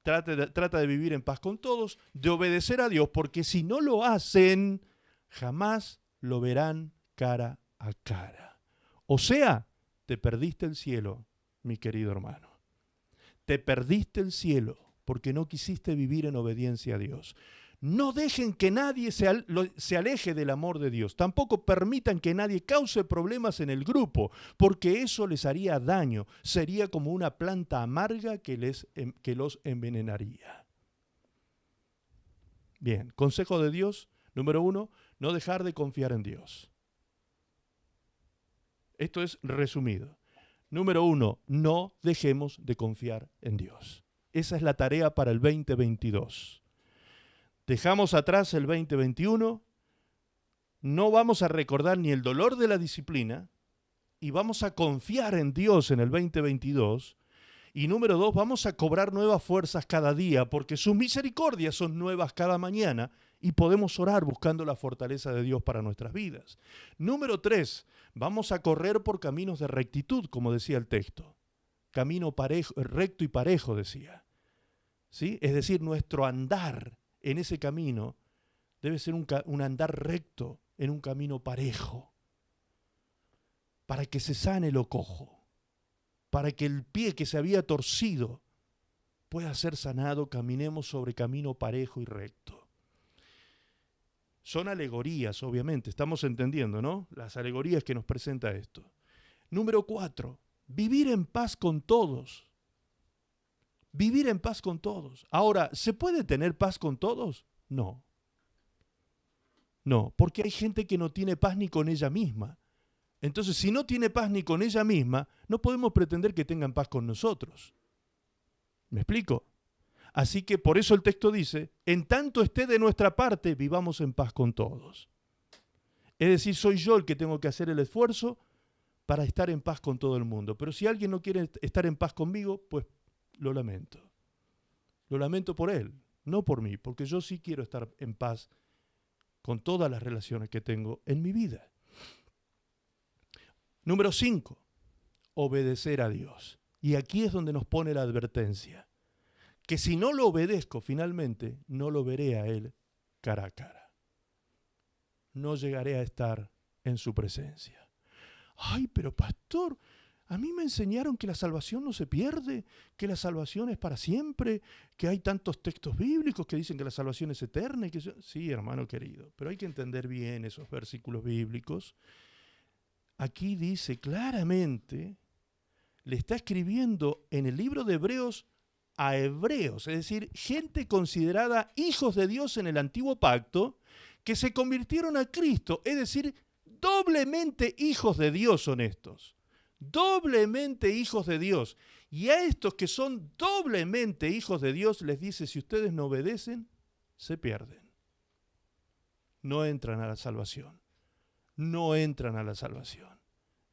Trata de vivir en paz con todos, de obedecer a Dios, porque si no lo hacen, jamás lo verán cara a cara. O sea, te perdiste el cielo, mi querido hermano. Te perdiste el cielo porque no quisiste vivir en obediencia a Dios. No dejen que nadie se aleje del amor de Dios. Tampoco permitan que nadie cause problemas en el grupo, porque eso les haría daño. Sería como una planta amarga que los envenenaría. Bien, consejo de Dios, número 1, no dejar de confiar en Dios. Esto es resumido. Número 1, no dejemos de confiar en Dios. Esa es la tarea para el 2022. Dejamos atrás el 2021, no vamos a recordar ni el dolor de la disciplina y vamos a confiar en Dios en el 2022. Y número 2, vamos a cobrar nuevas fuerzas cada día porque sus misericordias son nuevas cada mañana y podemos orar buscando la fortaleza de Dios para nuestras vidas. Número 3, vamos a correr por caminos de rectitud, como decía el texto. Camino parejo, recto y parejo, decía. ¿Sí? Es decir, nuestro andar en ese camino debe ser un andar recto, en un camino parejo, para que se sane lo cojo, para que el pie que se había torcido pueda ser sanado, caminemos sobre camino parejo y recto. Son alegorías, obviamente, estamos entendiendo, ¿no? Las alegorías que nos presenta esto. Número 4, vivir en paz con todos. Vivir en paz con todos. Ahora, ¿se puede tener paz con todos? No. No, porque hay gente que no tiene paz ni con ella misma. Entonces, si no tiene paz ni con ella misma, no podemos pretender que tengan paz con nosotros. ¿Me explico? Así que por eso el texto dice, en tanto esté de nuestra parte, vivamos en paz con todos. Es decir, soy yo el que tengo que hacer el esfuerzo para estar en paz con todo el mundo. Pero si alguien no quiere estar en paz conmigo, pues lo lamento. Lo lamento por él, no por mí, porque yo sí quiero estar en paz con todas las relaciones que tengo en mi vida. Número 5, obedecer a Dios. Y aquí es donde nos pone la advertencia, que si no lo obedezco finalmente, no lo veré a Él cara a cara. No llegaré a estar en su presencia. Ay, pero pastor, a mí me enseñaron que la salvación no se pierde, que la salvación es para siempre, que hay tantos textos bíblicos que dicen que la salvación es eterna. Sí, hermano querido, pero hay que entender bien esos versículos bíblicos. Aquí dice claramente, le está escribiendo en el libro de Hebreos a hebreos, es decir, gente considerada hijos de Dios en el antiguo pacto, que se convirtieron a Cristo, es decir, doblemente hijos de Dios son estos. Doblemente hijos de Dios. Y a estos que son doblemente hijos de Dios les dice, si ustedes no obedecen, se pierden. No entran a la salvación. No entran a la salvación.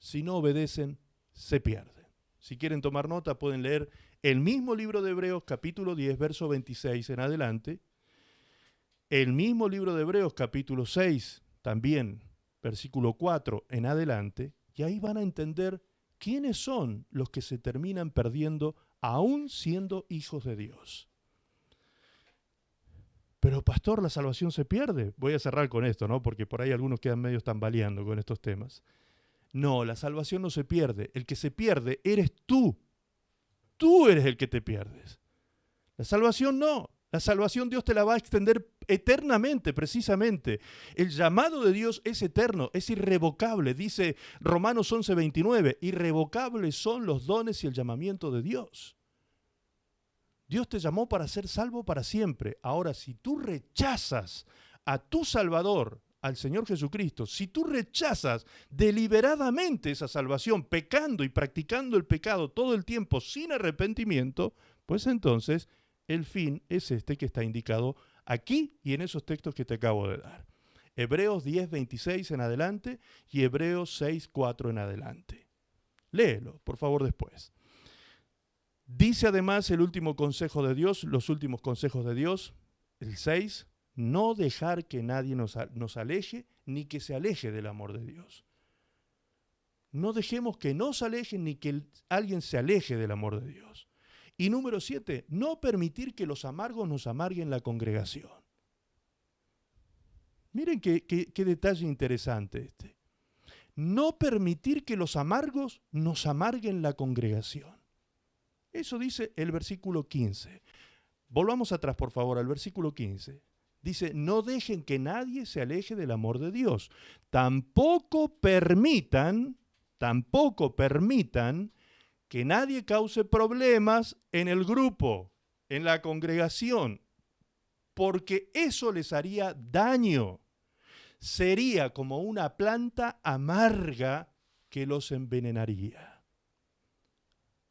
Si no obedecen, se pierden. Si quieren tomar nota, pueden leer el mismo libro de Hebreos, capítulo 10, verso 26 en adelante. El mismo libro de Hebreos, capítulo 6, también, versículo 4 en adelante. Y ahí van a entender quiénes son los que se terminan perdiendo aún siendo hijos de Dios. Pero pastor, la salvación se pierde. Voy a cerrar con esto, ¿no? Porque por ahí algunos quedan medio tambaleando con estos temas. No, la salvación no se pierde. El que se pierde eres tú. Tú eres el que te pierdes. La salvación no. La salvación Dios te la va a extender eternamente, precisamente. El llamado de Dios es eterno, es irrevocable. Dice Romanos 11:29, irrevocables son los dones y el llamamiento de Dios. Dios te llamó para ser salvo para siempre. Ahora, si tú rechazas a tu Salvador, al Señor Jesucristo, si tú rechazas deliberadamente esa salvación, pecando y practicando el pecado todo el tiempo sin arrepentimiento, pues entonces el fin es este que está indicado aquí y en esos textos que te acabo de dar. Hebreos 10:26 en adelante y Hebreos 6:4 en adelante. Léelo, por favor, después. Dice además el último consejo de Dios, los últimos consejos de Dios, el 6, no dejar que nadie nos aleje ni que se aleje del amor de Dios. No dejemos que nos alejen ni que alguien se aleje del amor de Dios. Y número 7, no permitir que los amargos nos amarguen la congregación. Miren qué detalle interesante este. No permitir que los amargos nos amarguen la congregación. Eso dice el versículo 15. Volvamos atrás, por favor, al versículo 15. Dice, no dejen que nadie se aleje del amor de Dios. Tampoco permitan que nadie cause problemas en el grupo, en la congregación, porque eso les haría daño. Sería como una planta amarga que los envenenaría.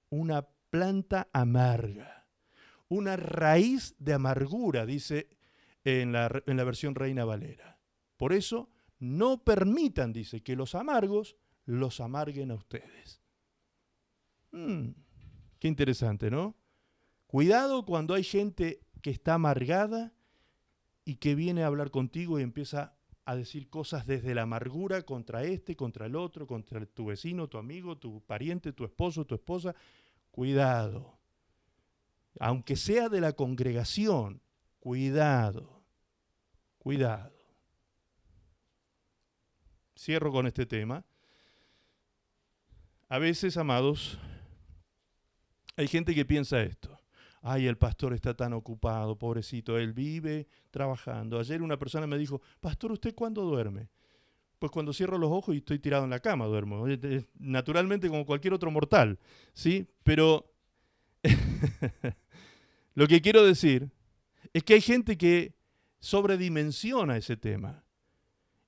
Una planta amarga. Una raíz de amargura, dice en la versión Reina Valera. Por eso, no permitan, dice, que los amargos los amarguen a ustedes. Qué interesante, ¿no? Cuidado cuando hay gente que está amargada y que viene a hablar contigo y empieza a decir cosas desde la amargura contra este, contra el otro, contra tu vecino, tu amigo, tu pariente, tu esposo, tu esposa. Cuidado. Aunque sea de la congregación, cuidado. Cuidado. Cierro con este tema. A veces, amados, hay gente que piensa esto. Ay, el pastor está tan ocupado, pobrecito, él vive trabajando. Ayer una persona me dijo, pastor, ¿usted cuándo duerme? Pues cuando cierro los ojos y estoy tirado en la cama duermo. Naturalmente como cualquier otro mortal, ¿sí? Pero lo que quiero decir es que hay gente que sobredimensiona ese tema.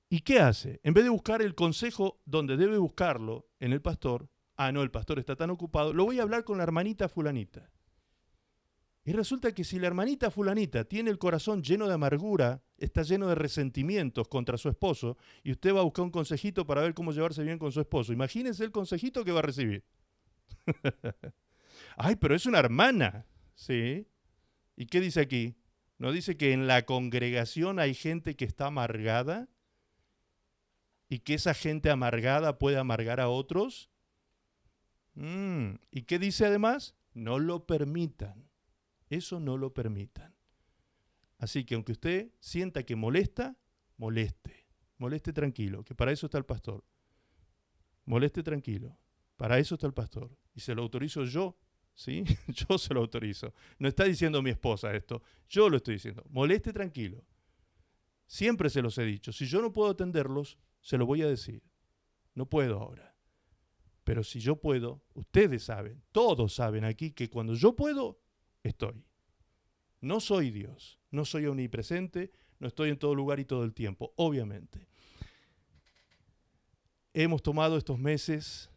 ¿Y qué hace? En vez de buscar el consejo donde debe buscarlo, en el pastor, no, el pastor está tan ocupado, lo voy a hablar con la hermanita fulanita. Y resulta que si la hermanita fulanita tiene el corazón lleno de amargura, está lleno de resentimientos contra su esposo, y usted va a buscar un consejito para ver cómo llevarse bien con su esposo, imagínense el consejito que va a recibir. Ay, pero es una hermana. ¿Sí? ¿Y qué dice aquí? ¿No dice que en la congregación hay gente que está amargada? ¿Y que esa gente amargada puede amargar a otros? ¿Y qué dice además? No lo permitan. Eso no lo permitan. Así que aunque usted sienta que molesta, moleste. Moleste tranquilo, que para eso está el pastor. Moleste tranquilo. Para eso está el pastor. Y se lo autorizo yo, ¿sí? Yo se lo autorizo. No está diciendo mi esposa esto. Yo lo estoy diciendo. Moleste tranquilo. Siempre se los he dicho. Si yo no puedo atenderlos, se lo voy a decir. No puedo ahora. Pero si yo puedo, ustedes saben, todos saben aquí que cuando yo puedo, estoy. No soy Dios, no soy omnipresente, no estoy en todo lugar y todo el tiempo, obviamente. Hemos tomado estos meses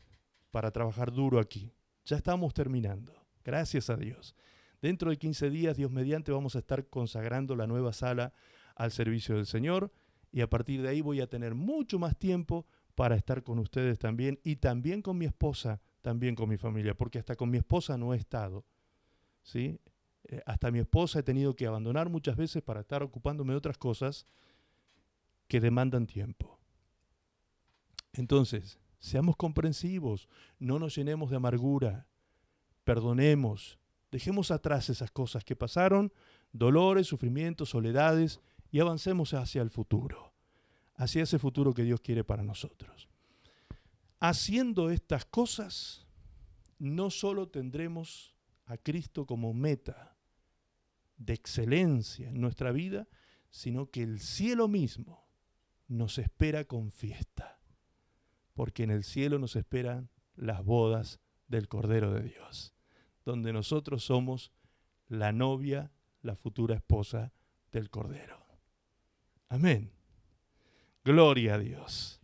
para trabajar duro aquí. Ya estamos terminando, gracias a Dios. Dentro de 15 días, Dios mediante, vamos a estar consagrando la nueva sala al servicio del Señor y a partir de ahí voy a tener mucho más tiempo para estar con ustedes también y también con mi esposa, también con mi familia, porque hasta con mi esposa no he estado, ¿sí? Hasta mi esposa he tenido que abandonar muchas veces para estar ocupándome de otras cosas que demandan tiempo. Entonces, seamos comprensivos, no nos llenemos de amargura, perdonemos, dejemos atrás esas cosas que pasaron, dolores, sufrimientos, soledades, y avancemos hacia el futuro, hacia ese futuro que Dios quiere para nosotros. Haciendo estas cosas, no solo tendremos a Cristo como meta de excelencia en nuestra vida, sino que el cielo mismo nos espera con fiesta, porque en el cielo nos esperan las bodas del Cordero de Dios, donde nosotros somos la novia, la futura esposa del Cordero. Amén. Gloria a Dios.